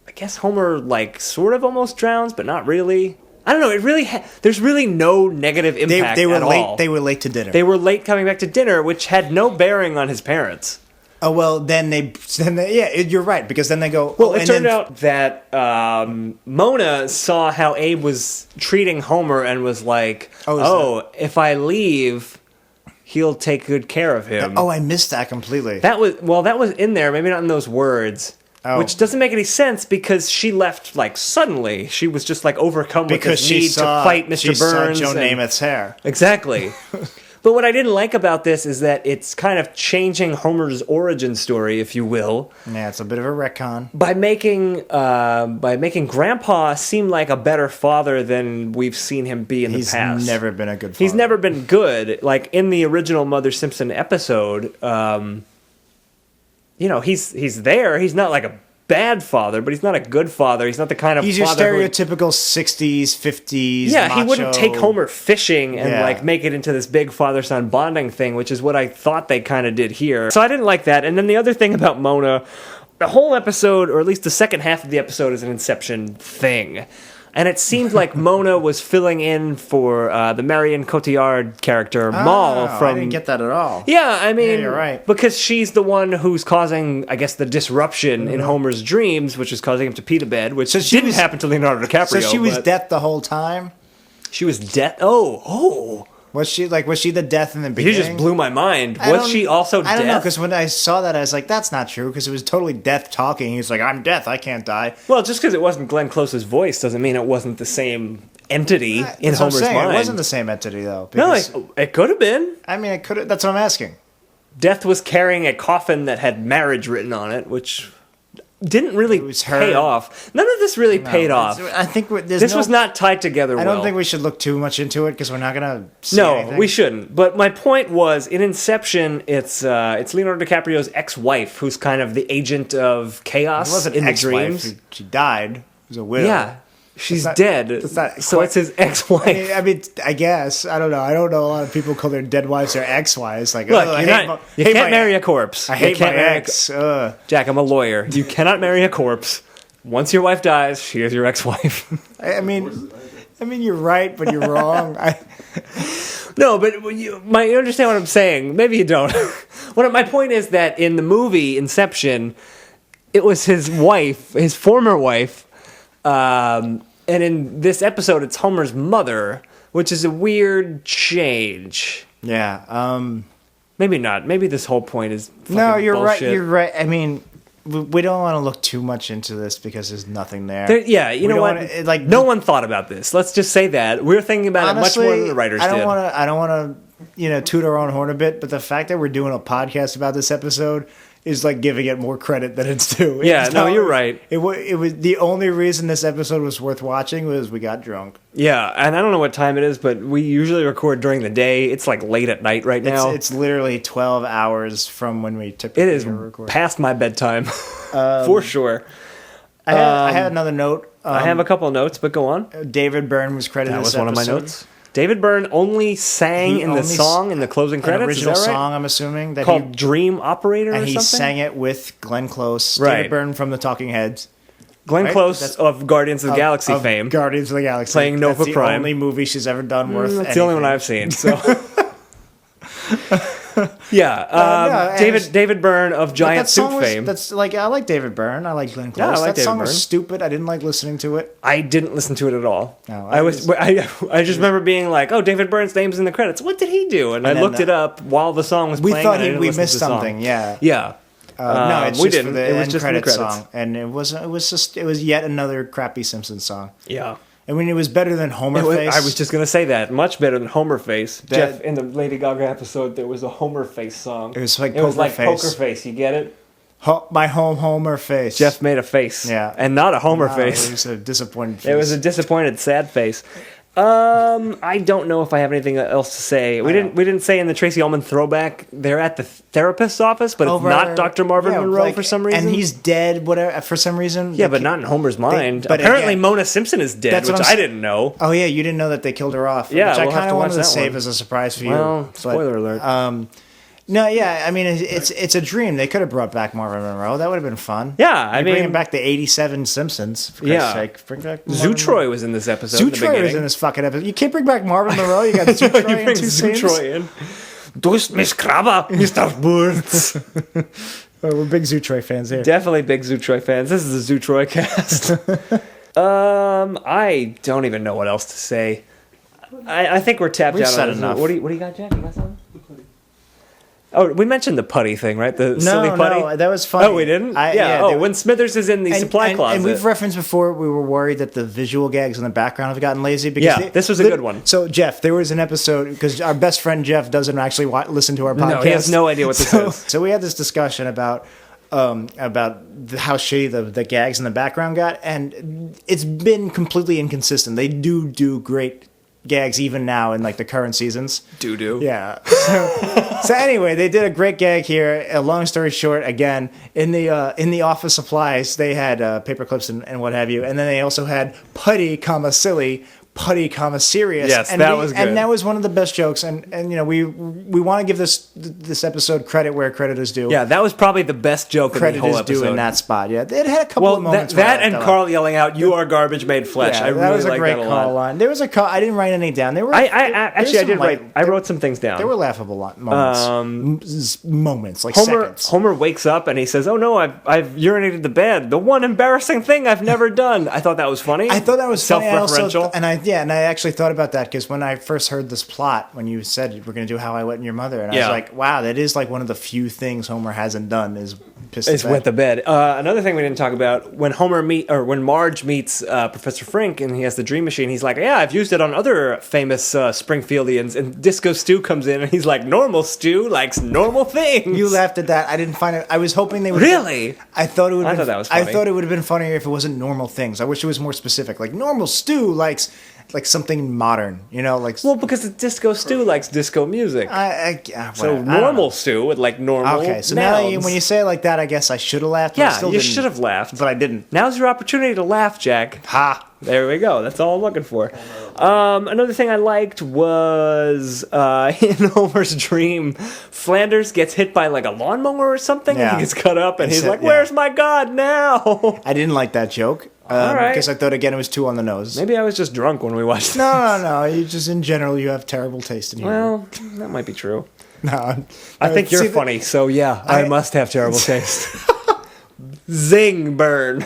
I guess Homer like sort of almost drowns, but not really. I don't know. It really there's really no negative impact They were at late. all. They were late to dinner. They were late coming back to dinner, which had no bearing on his parents. Oh well, then they yeah, you're right because then they go. Well, oh, it and turned then- out that Mona saw how Abe was treating Homer and was like, Oh, if I leave, he'll take good care of him." Oh, I missed that completely. That was in there, maybe not in those words. Oh. Which doesn't make any sense because she left like suddenly. She was just like overcome with because this she need saw, to fight Mr. she Burns. saw Joe and- Namath's hair. Exactly. But what I didn't like about this is that it's kind of changing Homer's origin story, if you will, Yeah, it's a bit of a retcon. by making Grandpa seem like a better father than we've seen him be in He's the past. never been a good father. He's never been good. Like in the original Mother Simpson episode, he's there. He's not like a bad father, but he's not a good father. He's not the kind of He's your father who would- stereotypical 60s, 50s Yeah, macho. he wouldn't take Homer fishing and Yeah. like make it into this big father-son bonding thing, which is what I thought they kind of did here. So I didn't like that. And then the other thing about Mona, the whole episode, or at least the second half of the episode, is an Inception thing. And it seemed like Mona was filling in for the Marion Cotillard character, Maul, I from... didn't get that at all. Yeah, I mean, you're right. because she's the one who's causing, I guess, the disruption in Homer's dreams, which is causing him to pee the bed, which So she didn't was- happen to Leonardo DiCaprio. So she was but death the whole time? She was death. Oh. Was she the death in the You beginning? just blew my mind. I Was don't- she also death? I don't know, because when I saw that, I was like, that's not true, because it was totally Death talking. He's like, I'm Death, I can't die. Well, just because it wasn't Glenn Close's voice doesn't mean it wasn't the same entity in That's what I'm Homer's saying. mind. It wasn't the same entity, though. No, because- it could have been. I mean, it could have. That's what I'm asking. Death was carrying a coffin that had marriage written on it, which didn't really was her. pay off. None of this really paid off. I think This was not tied together I well. don't think we should look too much into it, because we're not going to see No, anything. we shouldn't. But my point was, in Inception, it's Leonardo DiCaprio's ex-wife who's kind of the agent of It chaos wasn't in the ex-wife. dreams. She died. It was a widow. Yeah, she's not- dead. that's not So quite- it's his ex-wife. I mean, I guess. I don't know. I don't know a lot of people call their dead wives their ex-wives. Like, Look, oh, I you're hate not, my- you hate can't my- marry a corpse. I You hate my can't marry a- ex. Jack, I'm a lawyer. You cannot marry a corpse. Once your wife dies, she is your ex-wife. I mean, you're right, but you're wrong. No, but you understand what I'm saying. Maybe you don't. My point is that in the movie Inception, it was his wife, his former wife, and in this episode, it's Homer's mother, which is a weird change. Yeah. Maybe not. Maybe this whole point is fucking No, you're right. bullshit. You're right. I mean, we don't want to look too much into this because there's nothing there. Yeah, you We know don't what? wanna- like, no one thought about this. Let's just say that. We're thinking about honestly, it much more than the writers I don't did. want to, toot our own horn a bit, but the fact that we're doing a podcast about this episode is like giving it more credit than it's due. Yeah, It's no, not- you're right. It was the only reason this episode was worth watching was we got drunk. Yeah, and I don't know what time it is, but we usually record during the day. It's like late at night right now. It's literally 12 hours from when we typically It is record. past my bedtime, for sure. I had another note. I have a couple of notes, but go on. David Byrne was credited. That this was one of my episode. notes. David Byrne only sang He in the only song in the closing An credits. original is that right? song, I'm assuming, that Called Dream Operator and or he something? sang it with Glenn Close, Right. David Byrne from the Talking Heads, Glenn right? Close That's- of Guardians of the Galaxy of fame. Guardians of the Galaxy, Playing Nova That's the Prime. only movie she's ever done worth. That's the only one I've anything. seen. So, yeah, no, and David Byrne of But Giant that song Suit was- fame. That's like I like David Byrne. I like Glenn Close. Yeah, I like that David song Byrne. was stupid. I didn't like listening to it. I didn't listen to it at all. No, I just remember being like, "Oh, David Byrne's name's in the credits. What did he do?" And I then, looked it up while the song was We playing. thought and I didn't we listen missed to the song. something. Yeah. Yeah. No, it's we just didn't. for the It was end just in the credits credits. song, and it was yet another crappy Simpsons song. Yeah. I mean, it was better than Homer Face. I was just gonna say that much better than Homer Face. That- Jeff, in the Lady Gaga episode, there was a Homer Face song. It was like Poker Face. Face. You get it? My Homer Face. Jeff made a face. Yeah. and not a Homer Wow, face. It was a disappointed face. It was a disappointed, sad face. I don't know if I have anything else to say. We didn't say in the Tracey Ullman throwback they're at the therapist's office, but it's not Dr. Marvin Monroe for some reason. And he's dead, whatever, for some reason. Yeah, but not in Homer's mind. but Apparently, again- Mona Simpson is dead, That's which what I I'm didn't know. Oh yeah, you didn't know that they killed her off. Yeah, which I we'll have kind to of watch wanted to that save one. as a surprise for you. Well, but, spoiler alert. No, yeah, I mean it's a dream. They could have brought back Marvin Monroe. That would have been fun. Yeah, I bringing mean, back the '87 Simpsons. For Yeah. Christ's sake. Bring back Marvin Monroe. Zootroy was in this episode. in the Zootroy was beginning. in this fucking episode. You can't bring back Marvin Monroe. You got Zootroy you in bring two scenes. Zootroy in. Dus Miss Krabber, Mr. Birds. Oh, we're big Zootroy fans here. Definitely big Zootroy fans. This is the Zootroy cast. I don't even know what else to say. I think we're tapped We've out said on this. enough. What do you got, Jack? You got something? Oh, we mentioned the putty thing, right? The silly putty. No, that was funny. Oh, we didn't? they- when Smithers is in the supply closet. And we've referenced before, we were worried that the visual gags in the background have gotten lazy. Because Yeah, this was a good one. So, Jeff, there was an episode, because our best friend Jeff doesn't actually listen to our podcast. No, he has no idea what this is. So we had this discussion about how shitty the gags in the background got, and it's been completely inconsistent. They do great gags even now in like the current seasons. Doo-doo. Yeah. So anyway, they did a great gag here. Long story short, again, in the office supplies, they had paper clips and what have you, and then they also had putty, silly, putty, serious. Yes, and that was good. And that was one of the best jokes. And you know, we want to give this episode credit where credit is due. Yeah, that was probably the best joke Credit in the whole is episode. due in that spot. Yeah, it had a couple of moments. That where I and felt Carl yelling out, "You are garbage made flesh." Yeah, I really that was a liked great that a Carl lot. line. There was a call. I didn't write any down. There were. I wrote some things down. There were laughable moments. Moments like Homer seconds. Homer wakes up and he says, "Oh no, I've urinated the bed. The one embarrassing thing I've never done." I thought that was funny. I thought that was funny. Self-referential. And I actually thought about that because when I first heard this plot, when you said we're going to do How I Wet Your Mother, and I was like, wow, that is like one of the few things Homer hasn't done is piss the bed. Wet the bed. Another thing we didn't talk about when when Marge meets Professor Frink and he has the dream machine, he's like, "Yeah, I've used it on other famous Springfieldians." And Disco Stu comes in and he's like, "Normal Stu likes normal things." You laughed at that. I didn't find it. I was hoping they would. Really? I thought it would. I thought that was funny. I thought it would have been funnier if it wasn't normal things. I wish it was more specific. Like Normal Stu likes like something modern. You know, like Well, because Disco Stu likes disco music. So normal Stu would like normal. Okay, so nouns. now when you say it like that, I guess I should have laughed. But I Yeah, still you didn't. should have laughed. But I didn't. Now's your opportunity to laugh, Jack. Ha! There we go. That's all I'm looking for. Another thing I liked was in Homer's dream, Flanders gets hit by like a lawnmower or something. Yeah. And he gets cut up, and He he's said- like, yeah. "Where's my God now?" I didn't like that joke. All right. Because I thought again it was too on the nose. Maybe I was just drunk when we watched it. No. You just in general you have terrible taste in humor. Well, that might be true. No, I think you're see, funny, so yeah, I must have terrible taste. Zing burn.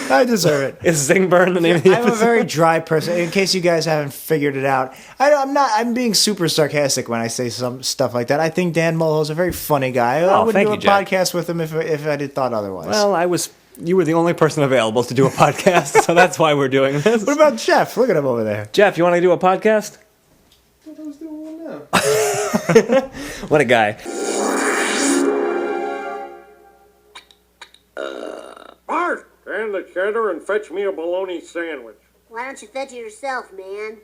I deserve it. Is Zing burn the name of the I'm episode? a very dry person. In case you guys haven't figured it out, I'm being super sarcastic when I say some stuff like that. I think Dan Mulhall's a very funny guy. I would thank do you, a Jack. podcast with him if I did thought otherwise. Well, you were the only person available to do a podcast, so that's why we're doing this. What about Jeff? Look at him over there. Jeff, you want to do a podcast? I was doing one now. What a guy. Bart, stand the cheddar and fetch me a bologna sandwich. Why don't you fetch it yourself, man?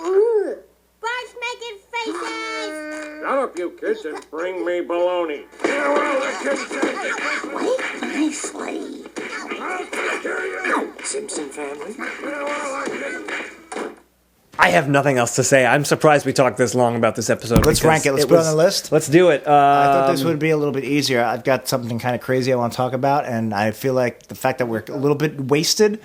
Ooh. Bart's making faces! Shut up, you kids, and bring me bologna. Yeah, well, the kids say Wait nicely. I'll take care of you. Simpson family. Yeah, well, I have nothing else to say. I'm surprised we talked this long about this episode. Let's because rank it. Let's put it on the list. Let's do it. I thought this would be a little bit easier. I've got something kind of crazy I want to talk about, and I feel like the fact that we're a little bit wasted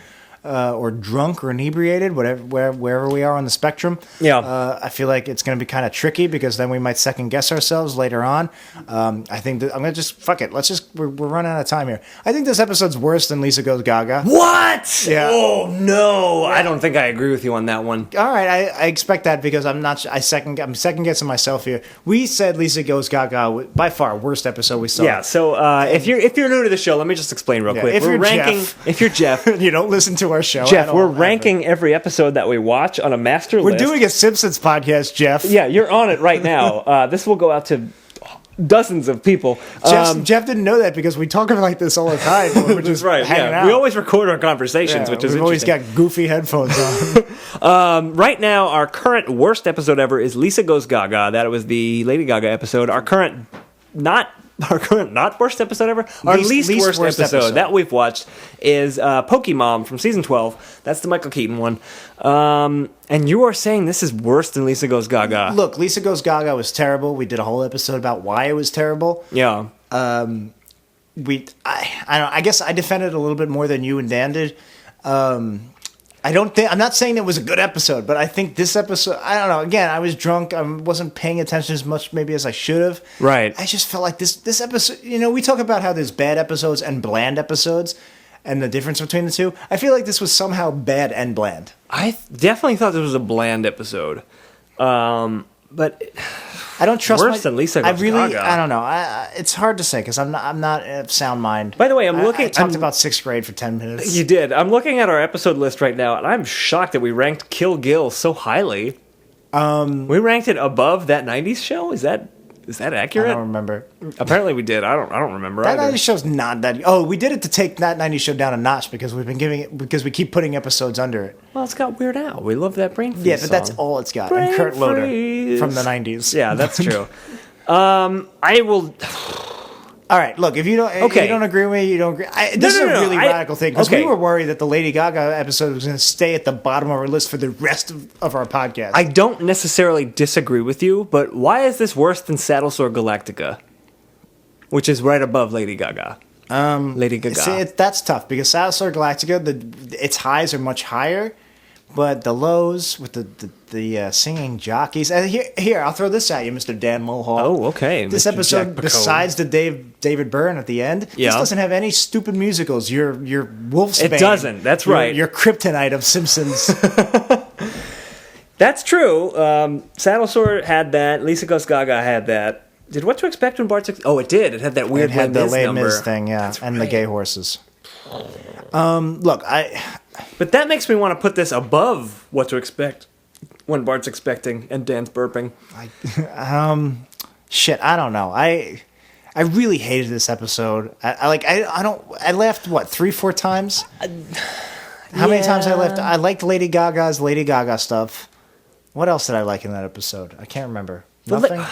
or drunk or inebriated, wherever we are on the spectrum. Yeah. I feel like it's going to be kind of tricky because then we might second guess ourselves later on. I think that I'm going to just fuck it. We're running out of time here. I think this episode's worse than Lisa Goes Gaga. What? Yeah. Oh no! I don't think I agree with you on that one. All right, I expect that because I'm second guessing myself here. We said Lisa Goes Gaga by far worst episode we saw. Yeah. So if you're new to the show, let me just explain real quick. If We're you're ranking. Jeff. If you're Jeff, you don't listen to our show. Jeff, at all, we're ever. ranking every episode that we watch on a master We're list. doing a Simpsons podcast, Jeff. Yeah, you're on it right now. This will go out to dozens of people. Jeff didn't know that because we talk about like this all the time. We're just Right. hanging Yeah. out. We always record our conversations, Yeah, which is we've always interesting. got goofy headphones on. Right now, our current worst episode ever is Lisa Goes Gaga. That was the Lady Gaga episode. Our current not worst episode ever. Our least worst episode that we've watched is Pokemon from season 12. That's the Michael Keaton one. And you are saying this is worse than Lisa Goes Gaga. Look, Lisa Goes Gaga was terrible. We did a whole episode about why it was terrible. Yeah. I guess I defended it a little bit more than you and Dan did. I'm not saying it was a good episode, but I think this episode, I don't know. Again, I was drunk. I wasn't paying attention as much maybe as I should have. Right. I just felt like this episode, we talk about how there's bad episodes and bland episodes and the difference between the two. I feel like this was somehow bad and bland. I definitely thought this was a bland episode. But I don't trust worse than Lisa Goes Gaga. I don't know. It's hard to say because I'm not of sound mind. By the way, I talked about sixth grade for 10 minutes. You did. I'm looking at our episode list right now, and I'm shocked that we ranked Kill Gill so highly. We ranked it above that 90s show? Is that Is that I accurate? don't remember. Apparently we did. I don't remember That either. 90s show's not that. Oh, we did it to take that 90s show down a notch because we keep putting episodes under it. Well, it's got Weird Al. We love that Brain Freeze Yeah, but that's song. all it's got. Brain And Kurt Loder freeze. from the 90s. Yeah, that's true. I will. All right, look, if you don't agree with me, you don't agree. This is a really radical thing because we were worried that the Lady Gaga episode was going to stay at the bottom of our list for the rest of our podcast. I don't necessarily disagree with you, but why is this worse than Saddle Sore Galactica, which is right above Lady Gaga? Lady Gaga. See, that's tough because Battlestar Galactica, its highs are much higher, but the lows with the singing jockeys. And here, I'll throw this at you, Mr. Dan Mulhall. Oh, okay. This Mr. episode, Jack besides the David Byrne at the end, this doesn't have any stupid musicals. Your Wolfsbane. It doesn't. That's right. Your Kryptonite of Simpsons. That's true. Saddle Sore had that. Lisa Goes Gaga had that. Did What to Expect when Bart... Oh, it did. It had that weird it had the Les number. Mis thing, yeah, That's and right. the gay horses. Look, But that makes me want to put this above What to Expect when Bart's expecting and Dan's burping. Shit, I don't know. I really hated this episode. I laughed 3-4 times. How many times I laughed? I liked Lady Gaga stuff. What else did I like in that episode? I can't remember. Nothing.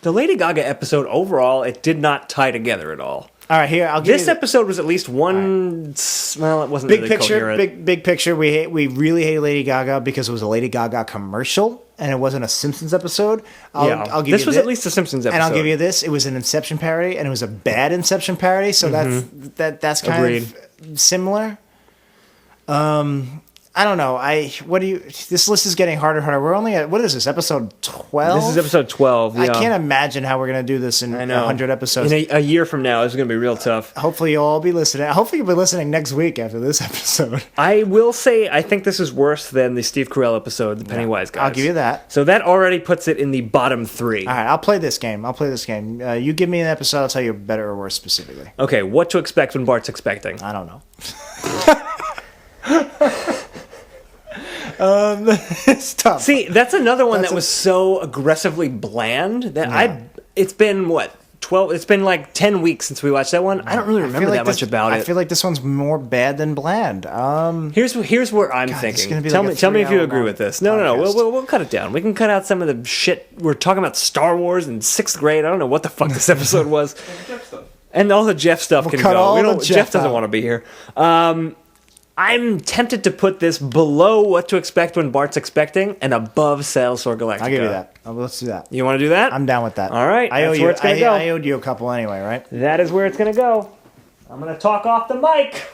The Lady Gaga episode overall, it did not tie together at all. All right, here I'll give This you episode was at least one. Right. Well, it wasn't big really picture. coherent. Big picture. We really hated Lady Gaga because it was a Lady Gaga commercial and it wasn't a Simpsons episode. I'll give this you was at least a Simpsons episode. And I'll give you this. It was an Inception parody, and it was a bad Inception parody. So that's kind of similar. I don't know. This list is getting harder and harder. We're only at, what is this, episode 12? This is episode 12. Yeah. I can't imagine how we're going to do this in 100 episodes. In a year from now, it's going to be real tough. Hopefully you'll all be listening. Hopefully you'll be listening next week after this episode. I will say, I think this is worse than the Steve Carell episode, the Pennywise guys. I'll give you that. So that already puts it in the bottom 3. All right, I'll play this game. You give me an episode, I'll tell you better or worse specifically. Okay, What to Expect when Bart's expecting. I don't know. It's tough. See, that's another one that was so aggressively bland that it's been what 12. It's been like 10 weeks since we watched that one. I don't really remember that much about it. I feel like this one's more bad than bland. Here's where I'm thinking. Tell me if you agree with this. No. We'll cut it down. We can cut out some of the shit. We're talking about Star Wars in 6th grade. I don't know what the fuck this episode was. And all the Jeff stuff can go. Jeff doesn't want to be here. I'm tempted to put this below What to Expect when Bart's expecting and above Saddle Sore Galactica. I'll give you that. Let's do that. You want to do that? I'm down with that. All right. I Where it's gonna go. I owed you a couple anyway, right? That is where it's going to go. I'm going to talk off the mic.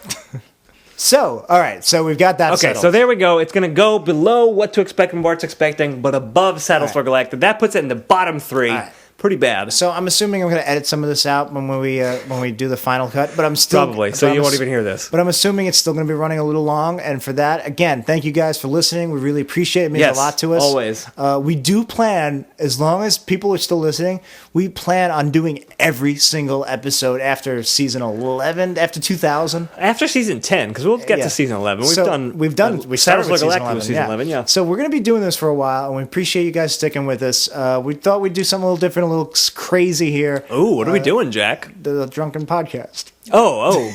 So, all right. So we've got that settled. So there we go. It's going to go below What to Expect when Bart's expecting, but above Saddle Sore Galactica. That puts it in the bottom 3. All right. Pretty bad. So I'm assuming I'm going to edit some of this out when we do the final cut, but I'm still Probably. So you won't even hear this. But I'm assuming it's still going to be running a little long, and for that, again, thank you guys for listening. We really appreciate it. It means a lot to us. Always. We do plan, as long as people are still listening, we plan on doing every single episode after season 11, after 2000. After season 10, because we'll get to season 11. We started with season 11, yeah. So we're going to be doing this for a while, and we appreciate you guys sticking with us. We thought we'd do something a little different, a little crazy here. Ooh, what are we doing, Jack? The Drunken Podcast. Oh,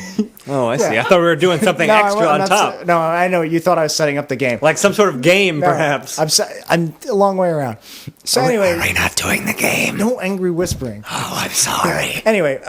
I see. I thought we were doing something extra on top. No, I know. You thought I was setting up the game. Like some sort of game, perhaps. I'm a long way around. So anyway. Are we not doing the game? No angry whispering. Oh, I'm sorry. Anyway,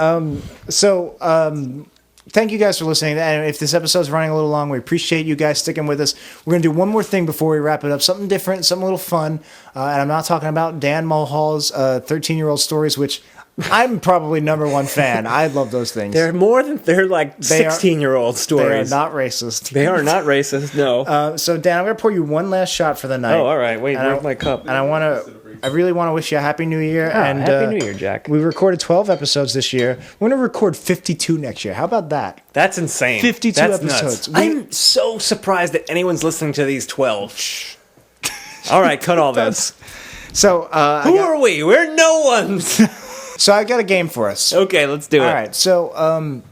thank you guys for listening. And if this episode's running a little long, we appreciate you guys sticking with us. We're going to do one more thing before we wrap it up. Something different, something a little fun. And I'm not talking about Dan Mulhall's 13-year-old stories, which I'm probably number one fan. I love those things. They're like 16-year-old stories. They are not racist. They are not racist, no. So, Dan, I'm going to pour you one last shot for the night. Oh, all right. Wait, where's my cup? And I really want to wish you a Happy New Year. Happy New Year, Jack. We recorded 12 episodes this year. We're going to record 52 next year. How about that? That's insane. 52 episodes. I'm so surprised that anyone's listening to these 12. All right, cut all this. So, who are we? We're no ones. So I got a game for us. Okay, let's do it. All right. So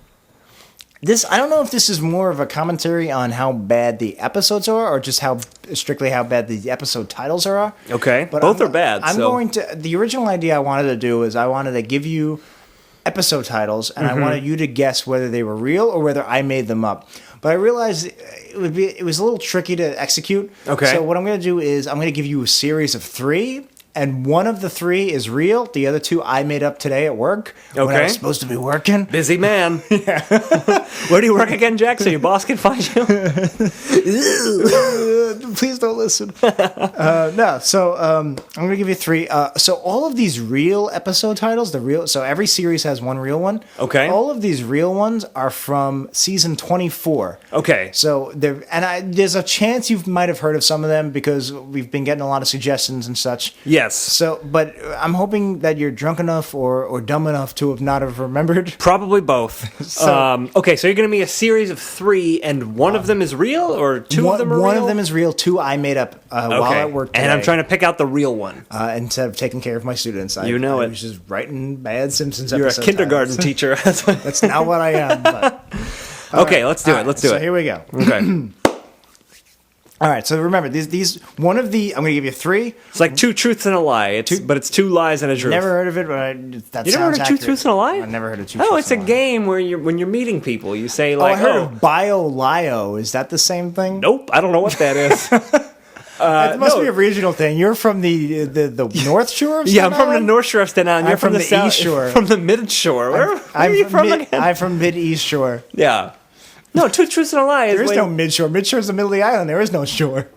I don't know if this is more of a commentary on how bad the episodes are, or just how bad the episode titles are. Okay, but both are bad. I'm going to. The original idea I wanted to do is I wanted to give you episode titles, and I wanted you to guess whether they were real or whether I made them up. But I realized it was a little tricky to execute. Okay. So what I'm going to do is I'm going to give you a series of 3. And one of the 3 is real. The other 2 I made up today at work when I was supposed to be working. Busy man. Yeah. Where do you work again, Jack? So your boss can find you? Please don't listen. No, so I'm going to give you 3. So all of these real episode titles, so every series has one real one. Okay. All of these real ones are from season 24. Okay. So there's a chance you might have heard of some of them because we've been getting a lot of suggestions and such. Yes. So, but I'm hoping that you're drunk enough or dumb enough to not have remembered. Probably both. Okay, so you're going to be a series of 3, and one of them is real, or 2 of them are real? One of them is real. 2 I made up while at work today. And I'm trying to pick out the real one. Instead of taking care of my students. I was just writing bad Simpsons episodes. You're a kindergarten teacher. That's not what I am. But. Okay, let's do it. Let's do it. So here we go. Okay. All right, so remember, I'm going to give you 3. It's like 2 truths and a lie, but it's 2 lies and a truth. Never heard of it, but you never heard of 2 truths and a lie? I've never heard of 2 truths and a lie. Oh, it's a game where when you're meeting people, you say like, I heard of bio-lio. Is that the same thing? Nope, I don't know what that is. It must be a regional thing. You're from the North Shore of Staten Island? I'm from the North Shore of Staten Island. You're from the South East Shore. From the Mid Shore. Where are you from again? I'm from Mid-East Shore. Yeah. No, 2 truths and a lie. There is no mid-shore. Mid-shore is the middle of the island. There is no shore.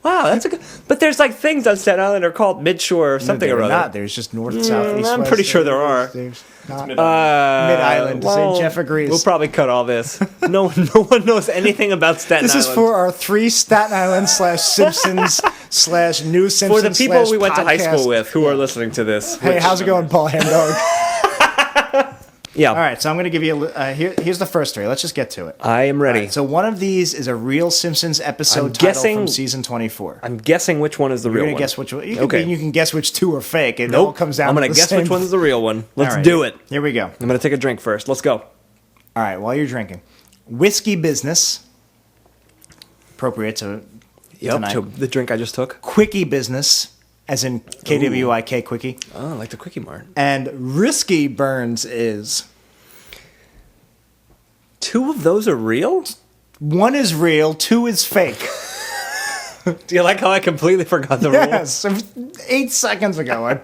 Wow, that's a good... But there's like things on Staten Island that are called mid-shore or something or other. Not. There's just north, south, east, I'm west. pretty sure there are. Mid-island. Jeff agrees. We'll probably cut all this. No one knows anything about Staten Island. This is for our 3 Staten Island /Simpsons /New Simpsons for the people we went to high podcast. school with who are listening to this. Hey, how's it going, Paul Hamdog? Yeah. All right, so I'm going to give you here's the first 3. Let's just get to it. I am ready. Right, so one of these is a real Simpsons episode title from season 24. I'm guessing which one is the real one. You're going to guess which one. You can guess which 2 are fake. It all comes down I'm to going to guess which one's the real one. Let's right, do it. Here we go. I'm going to take a drink first. Let's go. All right, while you're drinking. Whiskey business. Appropriate to tonight. To the drink I just took. Quickie business, as in KWIK Quickie. Oh, like the Quickie Mart. And risky burns is... 2 of those are real? 1 is real, 2 is fake. Do you like how I completely forgot the rule? Yes, 8 seconds ago. All One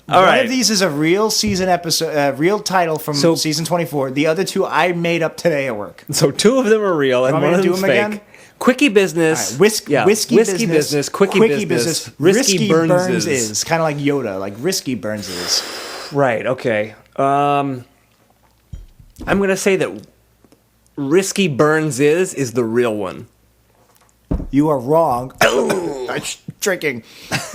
right. of these is a real season episode, real title from season 24. The other 2 I made up today at work. So 2 of them are real and Want me one to of do them's them fake. again? Quickie business. Right, whiskey business. Quickie business. Risky burns is. Kind of like Yoda, like risky burns is. Right, okay. I'm going to say that Risky Burns is the real one. You are wrong. I'm drinking.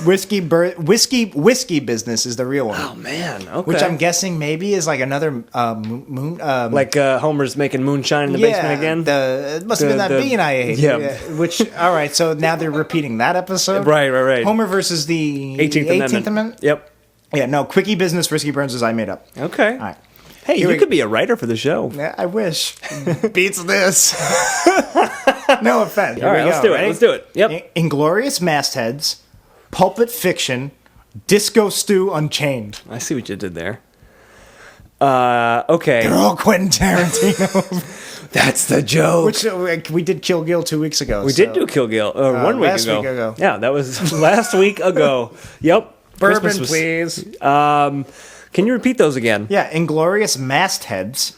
Whiskey business is the real one. Oh, man. Okay. Which I'm guessing maybe is like another like Homer's making moonshine in the basement again? It must have been that bean I ate. Yeah. Which, all right, so now they're repeating that episode? Right. Homer versus the 18th Amendment. Yep. Yeah, no, Quickie business, Risky Burns is I made up. Okay. All right. Hey, you could be a writer for the show. Yeah, I wish. Beats this. No offense. All right, let's do it. Let's do it. Yep. Inglorious Mastheads, Pulpit Fiction, Disco Stew Unchained. I see what you did there. Okay. They're all Quentin Tarantino. That's the joke. Which we did Kill Bill 2 weeks ago. We did do Kill Bill 1 week ago. Yeah, that was last week ago. Yep. Bourbon, please. Can you repeat those again? Yeah, Inglorious Mastheads.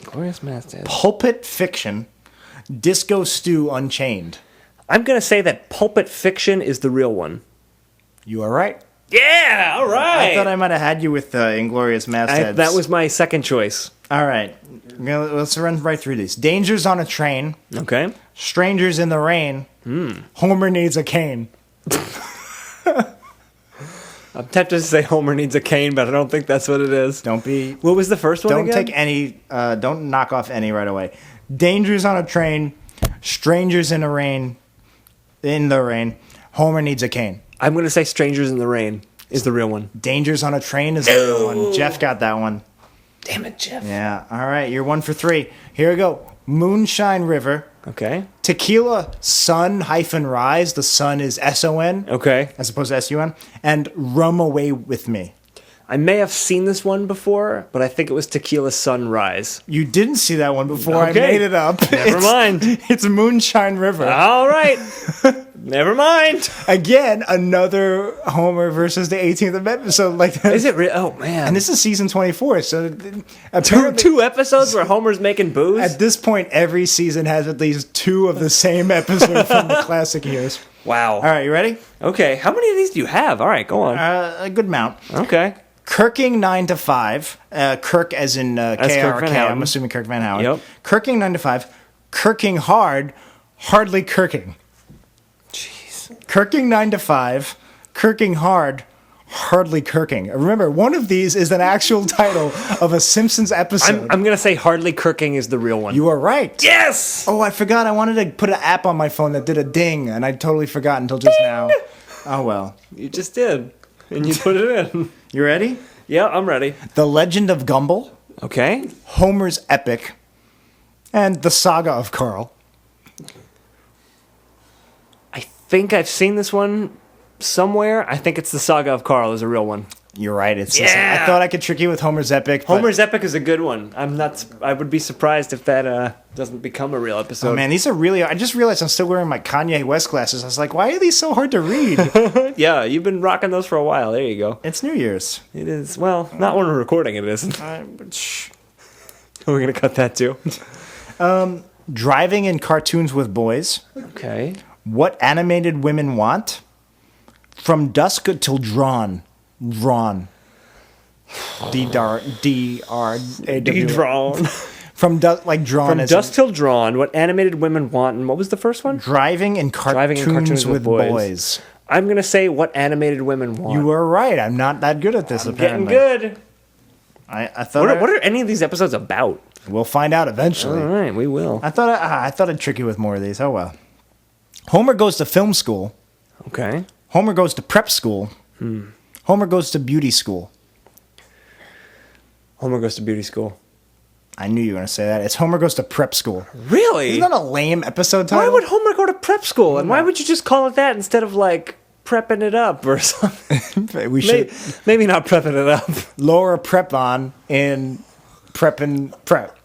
Pulpit Fiction. Disco Stew Unchained. I'm going to say that Pulpit Fiction is the real one. You are right. Yeah, all right. I thought I might have had you with Inglorious Mastheads. That was my second choice. All right. Let's run right through these. Dangers on a Train. Okay. Strangers in the Rain. Homer Needs a Cane. I'm tempted to say Homer needs a cane, but I don't think that's what it is. Don't be... What was the first one again? Don't take any... don't knock off any right away. Dangers on a Train. Strangers in the Rain. Homer Needs a Cane. I'm going to say Strangers in the Rain is the real one. Dangers on a Train is the real one. Jeff got that one. Damn it, Jeff. Yeah. All right. You're 1 for 3. Here we go. Moonshine River. Okay. Tequila Sun-Rise. The sun is S-O-N. Okay. As opposed to S-U-N. And Rum Away With Me. I may have seen this one before, but I think it was Tequila Sunrise. You didn't see that one before. Okay. I made it up. Never mind. It's Moonshine River. All right. Never mind. Again, another Homer versus the 18th Amendment. So, like, Is it real? Oh, man. and this is season 24. So, apparently, two episodes where Homer's making booze? at this point, every season has at least 2 of the same episode from the classic years. Wow. All right, you ready? Okay. How many of these do you have? All right, go on. A good amount. Okay. Kirking 9 to 5. Kirk as in K-R-K. Van Houten. I'm assuming Kirk Van Houten. Yep. Kirking 9 to 5. Kirking hard. Hardly kirking. Jeez. Kirking 9 to 5. Kirking hard. Hardly kirking. Remember, one of these is an actual title of a Simpsons episode. I'm going to say Hardly Kirking is the real one. You are right. Yes! Oh, I forgot. I wanted to put an app on my phone that did a ding, and I totally forgot until just now. Oh, well. You just did. And you put it in. You ready? Yeah, I'm ready. The Legend of Gumbel. Okay. Homer's Epic. And The Saga of Carl. I think I've seen this one somewhere. I think it's The Saga of Carl is a real one. You're right. It's Yeah! I thought I could trick you with Homer's Epic. but- Homer's Epic is a good one. I would be surprised if that doesn't become a real episode. Oh, man, these are really... I just realized I'm still wearing my Kanye West glasses. I was like, why are these so hard to read? Yeah, you've been rocking those for a while. There you go. It's New Year's. It is. Well, not when we're recording it isn't. Shh. We're going to cut that too. Driving in Cartoons with Boys. Okay. What Animated Women Want. From Dusk Till Drawn. Drawn. D-R-A-W. Drawn. From dusk, like drawn. From as Dusk Till Drawn, what animated women want, and what was the first one? Driving in Cartoons with Boys. I'm going to say what animated women want. You were right. I'm not that good at this, Getting apparently. good. I thought... What are any of these episodes about? We'll find out eventually. All right, we will. I thought I'd trick you with more of these. Oh, well. Homer goes to film school. Okay. Homer goes to prep school. Homer goes to beauty school. Homer goes to beauty school. I knew you were going to say that. It's Homer goes to prep school. Really? Isn't that a lame episode title? Why would Homer go to prep school? And why would you just call it that instead of, like, prepping it up or something? We should Maybe not prepping it up. lower prep on in prepping prep.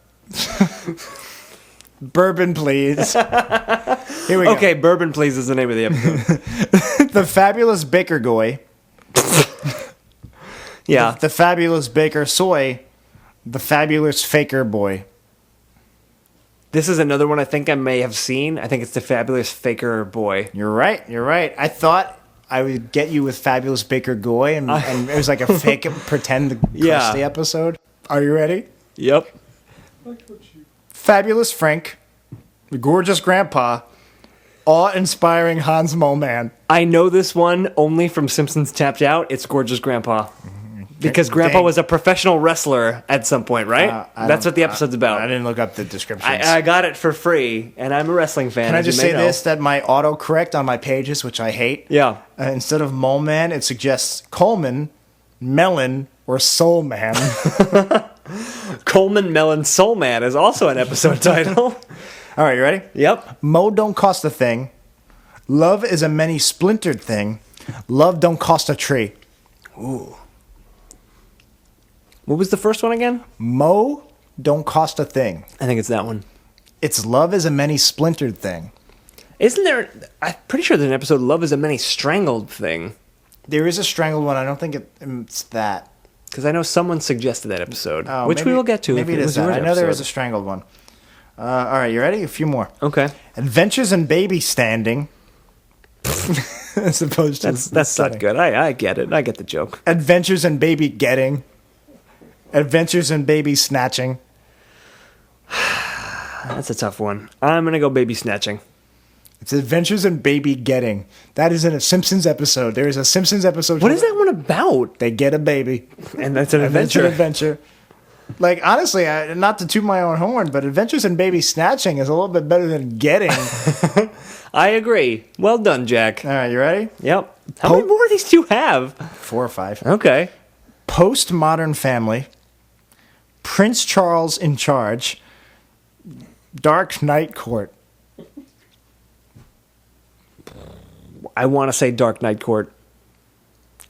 Bourbon, please. Here we go. Okay, Bourbon, please, is the name of the episode. The Fabulous Baker Goy. Yeah. The Fabulous Baker Soy. The Fabulous Faker Boy. This is another one I think I may have seen. I think it's the Fabulous Faker Boy. You're right. I thought I would get you with Fabulous Baker Goy, and it was like a fake pretend crusty episode. Are you ready? Yep. Fabulous Frank. The Gorgeous Grandpa. Awe-inspiring Hans Mole Man. I know this one only from Simpsons Tapped Out. It's Gorgeous Grandpa. Because Grandpa Dang. was a professional wrestler at some point, right? That's what the episode's about. I didn't look up the descriptions. I got it for free, and I'm a wrestling fan. Can I as you just may say know. this, that my autocorrect on my pages, which I hate, Yeah. instead of Mole Man, it suggests Coleman, Melon, or Soul Man. Coleman Melon Soul Man is also an episode title. All right, you ready? Yep. Mo don't cost a thing. Love is a many splintered thing. Love don't cost a tree. Ooh. What was the first one again? Mo don't cost a thing. I think it's that one. It's love is a many splintered thing. Isn't there... I'm pretty sure there's an episode, Love is a Many Strangled thing. There is a strangled one. I don't think it's that. Because I know someone suggested that episode, Oh, which maybe- we will get to. Maybe if it is was that. your I know there is a episode. strangled one. All right, you ready? A few more. Okay. Adventures in Baby Standing. As opposed to... That's not good. I get it. I get the joke. Adventures in Baby Getting. Adventures in Baby Snatching. That's a tough one. I'm going to go Baby Snatching. It's Adventures in Baby Getting. That is in a Simpsons episode. There is a Simpsons episode. What is that one about? They get a baby. And that's an And that's an adventure. adventure. Like, honestly, not to toot my own horn, but Adventures in Baby Snatching is a little bit better than Getting. I agree. Well done, Jack. All right, you ready? Yep. How many more of these do you have? 4 or 5. Okay. Postmodern Family. Prince Charles in Charge, Dark Knight Court. I want to say Dark Knight Court.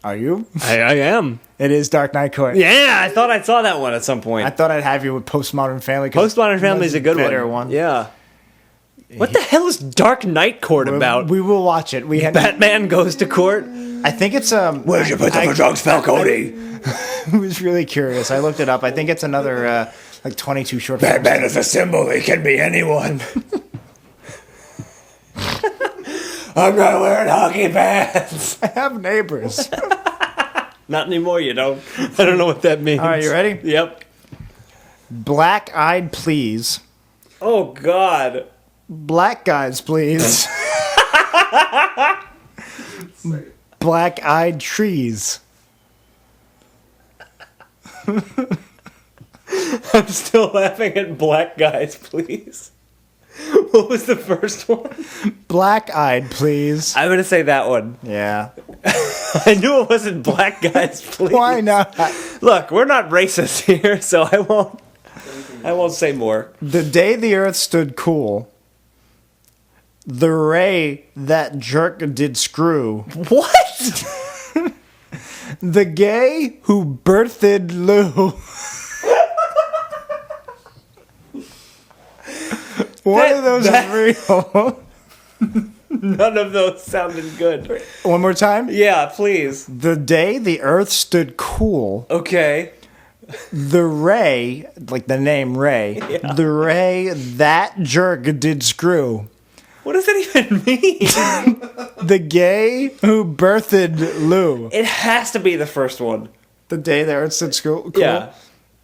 Are you? I am. It is Dark Knight Court. Yeah, I thought I saw that one at some point. I thought I'd have you with Postmodern Family. Postmodern Family is a good better one. Yeah. What the hell is Dark Knight Court about? We will watch it. Batman goes to court. I think it's Where'd you put the drugs, Falcone? I was really curious. I looked it up. I think it's another 22 short films. Batman is a symbol. He can be anyone. I'm not wearing hockey pants. I have neighbors. Not anymore, you don't. I don't know what that means. All right, you ready? Yep. Black Eyed Please. Oh, God. Black Guys, please. Black Eyed Trees. I'm still laughing at Black Guys, please. What was the first one? Black Eyed Please. I'm going to say that one. Yeah. I knew it wasn't Black Guys, please. Why not? Look, we're not racist here, so I won't say more. The Day the Earth Stood Cool. The Ray That Jerk Did Screw. What? The Gay Who Birthed Lou. One of those is real. None of those sounded good. One more time? Yeah, please. The Day the Earth Stood Cool. Okay. The Ray, like the name Ray, Yeah. The Ray That Jerk Did Screw. What does that even mean? The Gay Who Birthed Lou. It has to be the first one. The Day the Earth Stood Cool? Yeah.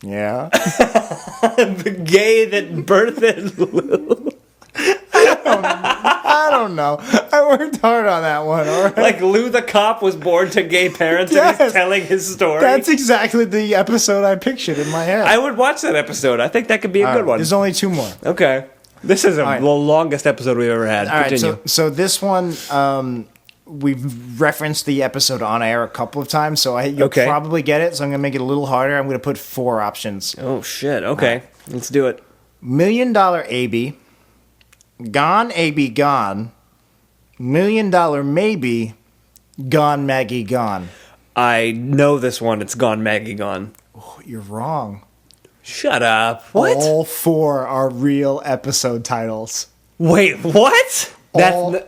Yeah. The gay that birthed Lou. I don't know. I worked hard on that one, all right? Like Lou the cop was born to gay parents and he's Yes. telling his story. That's exactly the episode I pictured in my head. I would watch that episode. I think that could be a good one. There's only two more. Okay. This is the right. longest episode we've ever had. All right, Continue. so this one, we've referenced the episode on air a couple of times, so you'll Okay. probably get it. So I'm going to make it a little harder. I'm going to put 4 options. Oh, shit. Okay. Let's do it. $1 Million AB, Gone AB Gone, $1 Million Maybe, Gone Maggie Gone. I know this one. It's Gone Maggie Gone. Oh, you're wrong. Shut up. What? All 4 are real episode titles. Wait, what?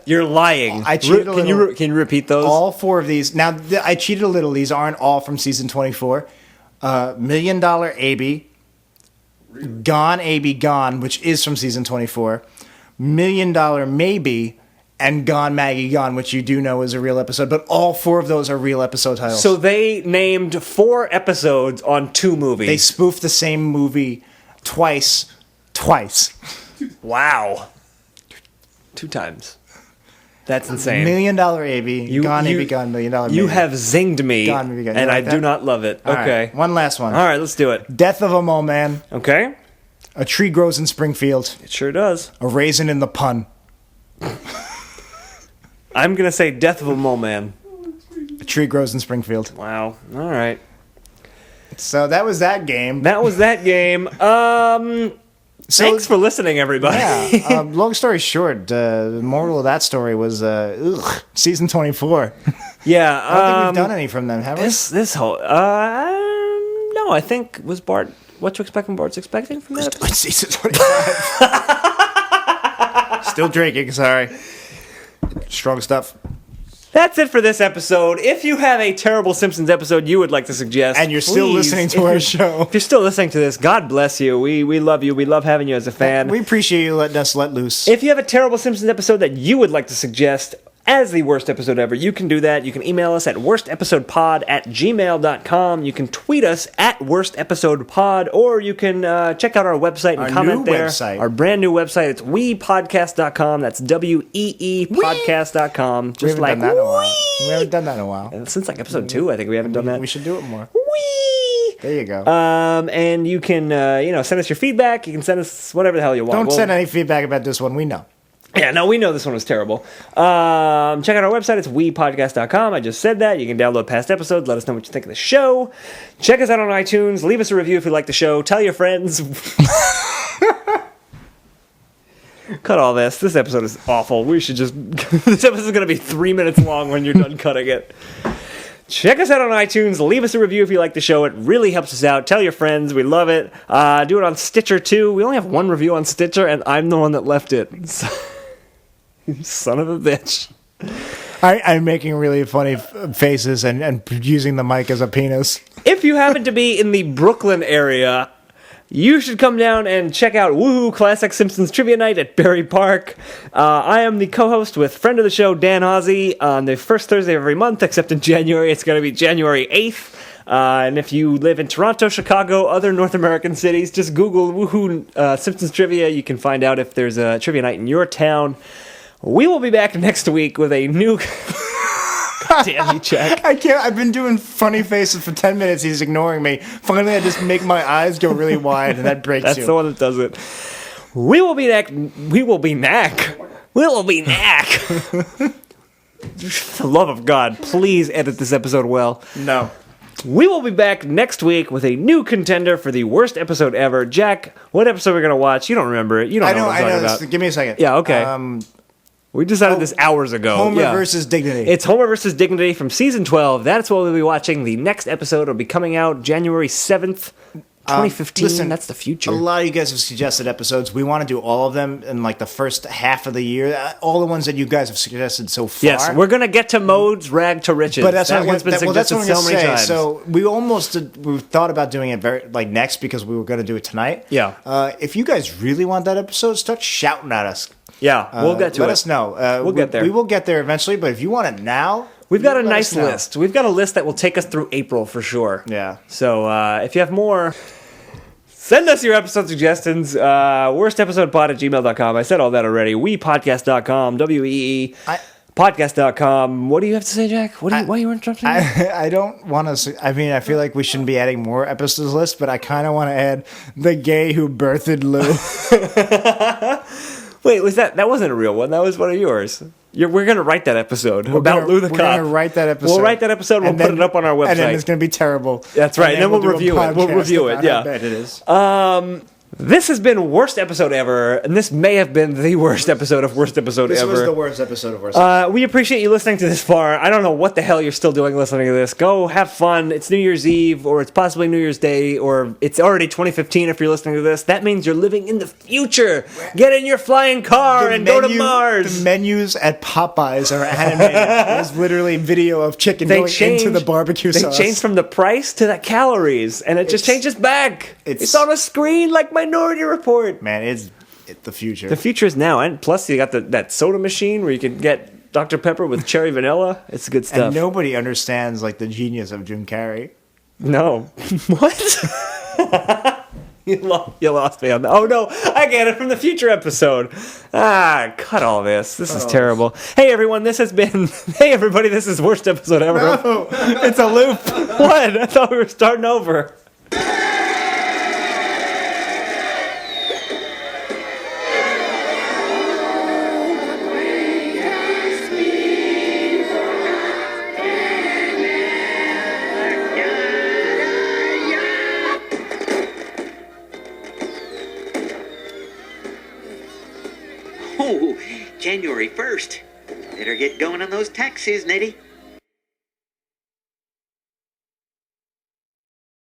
You're lying. I cheated a Can little. you repeat those? All 4 of these. Now, I cheated a little. These aren't all from season 24. $1 Million AB, Gone AB Gone, which is from season 24. $1 Million Maybe, and Gone Maggie Gone, which you do know is a real episode. But all 4 of those are real episode titles. So they named 4 episodes on 2 movies. They spoofed the same movie twice. Wow. 2 times. That's $1 insane. Million AB, Gone AB Gone, $1 Million Maybe. You have zinged me, Gone Maybe Gone. You and I like do that? not love it. All Okay. right, one last one. All right, let's do it. Death of a Mole Man. Okay. A Tree Grows in Springfield. It sure does. A Raisin in the Pun. I'm going to say Death of a Mole Man. A Tree Grows in Springfield. Wow. All right. So that was that game. That was that game. Thanks for listening, everybody. Yeah. Long story short, the moral of that story was season 24. Yeah. I don't think we've done any from them, have we? This whole no, I think was Bart. What to expect from Bart's expecting from that? It's season 25. Still drinking, sorry. Strong stuff. That's it for this episode. If you have a terrible Simpsons episode you would like to suggest, And you're still please, listening to our show. If you're still listening to this, God bless you. We love you. We love having you as a fan. We appreciate you letting us let loose. If you have a terrible Simpsons episode that you would like to suggest as the worst episode ever, you can do that. You can email us at worstepisodepod@gmail.com. You can tweet us at worstepisodepod, or you can check out our website and Our comment new there. website. Our brand new website. It's weepodcast.com. That's WEE podcast.com. we Just haven't like done that in a while. wee. We haven't done that in a while. Since like episode 2, I think we haven't done that. We should do it more. Wee. There you go. And you can send us your feedback. You can send us whatever the hell you want. Don't send any feedback about this one. We know. Yeah, no, we know this one was terrible. Check out our website. It's wepodcast.com. I just said that. You can download past episodes. Let us know what you think of the show. Check us out on iTunes. Leave us a review if you like the show. Tell your friends. Cut all this. This episode is awful. We should just... This episode is going to be 3 minutes long when you're done cutting it. Check us out on iTunes. Leave us a review if you like the show. It really helps us out. Tell your friends. We love it. Do it on Stitcher, too. We only have one review on Stitcher, and I'm the one that left it. So... You son of a bitch. I'm making really funny faces and using the mic as a penis. If you happen to be in the Brooklyn area, you should come down and check out Woohoo Classic Simpsons Trivia Night at Berry Park. I am the co-host with friend of the show, Dan Hawsey, on the first Thursday of every month, except in January. It's going to be January 8th. And if you live in Toronto, Chicago, other North American cities, just Google Woohoo Simpsons Trivia. You can find out if there's a trivia night in your town. We will be back next week with a new... Damn you, Jack. I can't. I've been doing funny faces for 10 minutes. He's ignoring me. Finally, I just make my eyes go really wide, and that breaks That's you. the one that does it. We will be back. We will be back. We will be back. For the love of God, please edit this episode well. No. We will be back next week with a new contender for the worst episode ever. Jack, what episode are we going to watch? You don't remember it. You don't know what I'm talking about. Give me a second. Yeah, okay. We decided this hours ago. Homer versus Dignity. It's Homer versus Dignity from season 12. That's what we'll be watching. The next episode will be coming out January 7th, 2015. Listen, that's the future. A lot of you guys have suggested episodes. We want to do all of them in like the first half of the year. All the ones that you guys have suggested so far. Yes, we're going to get to Mode's Rag to Riches. But that's that one's been suggested so many times. So we we thought about doing it next because we were going to do it tonight. Yeah. If you guys really want that episode, start shouting at us. Yeah, we'll get to it. Let us know. We'll get there. We will get there eventually, but if you want it now... We've got a nice list. We've got a list that will take us through April for sure. Yeah. So if you have more, send us your episode suggestions. Worstepisodepod@gmail.com. I said all that already. Wepodcast.com. WEE. Podcast.com. What do you have to say, Jack? Why are you interrupting me? I don't want to... I mean, I feel like we shouldn't be adding more episodes to the list, but I kind of want to add the gay who birthed Lou. Wait, that wasn't a real one. That was one of yours. We're going to write that episode about Lou the Cop. We're going to write that episode. We'll write that episode. We'll put it up on our website. And then it's going to be terrible. That's right. And then we'll review it. We'll review it. Yeah. I bet it is. This has been worst episode ever, and this may have been the worst episode of worst episode ever. This was the worst episode of worst episode. We appreciate you listening to this far. I don't know what the hell you're still doing listening to this. Go have fun. It's New Year's Eve, or it's possibly New Year's Day, or it's already 2015 if you're listening to this. That means you're living in the future. Get in your flying car and go to Mars. The menus at Popeyes are animated. There's literally video of chicken going into the barbecue sauce. They change from the price to the calories, and it just changes back. It's on a screen like Minority Report. Man, it's the future. The future is now, and plus you got that soda machine where you can get Dr. Pepper with cherry vanilla. It's good stuff. And nobody understands like the genius of Jim Carrey. No. What? You lost me on that. Oh no, I get it from the future episode. Cut all this. This is terrible. Hey everyone, this has been... Hey everybody, this is worst episode ever. No, it's a loop. What? I thought we were starting over. Oh, January 1st. Better get going on those taxes, Nettie.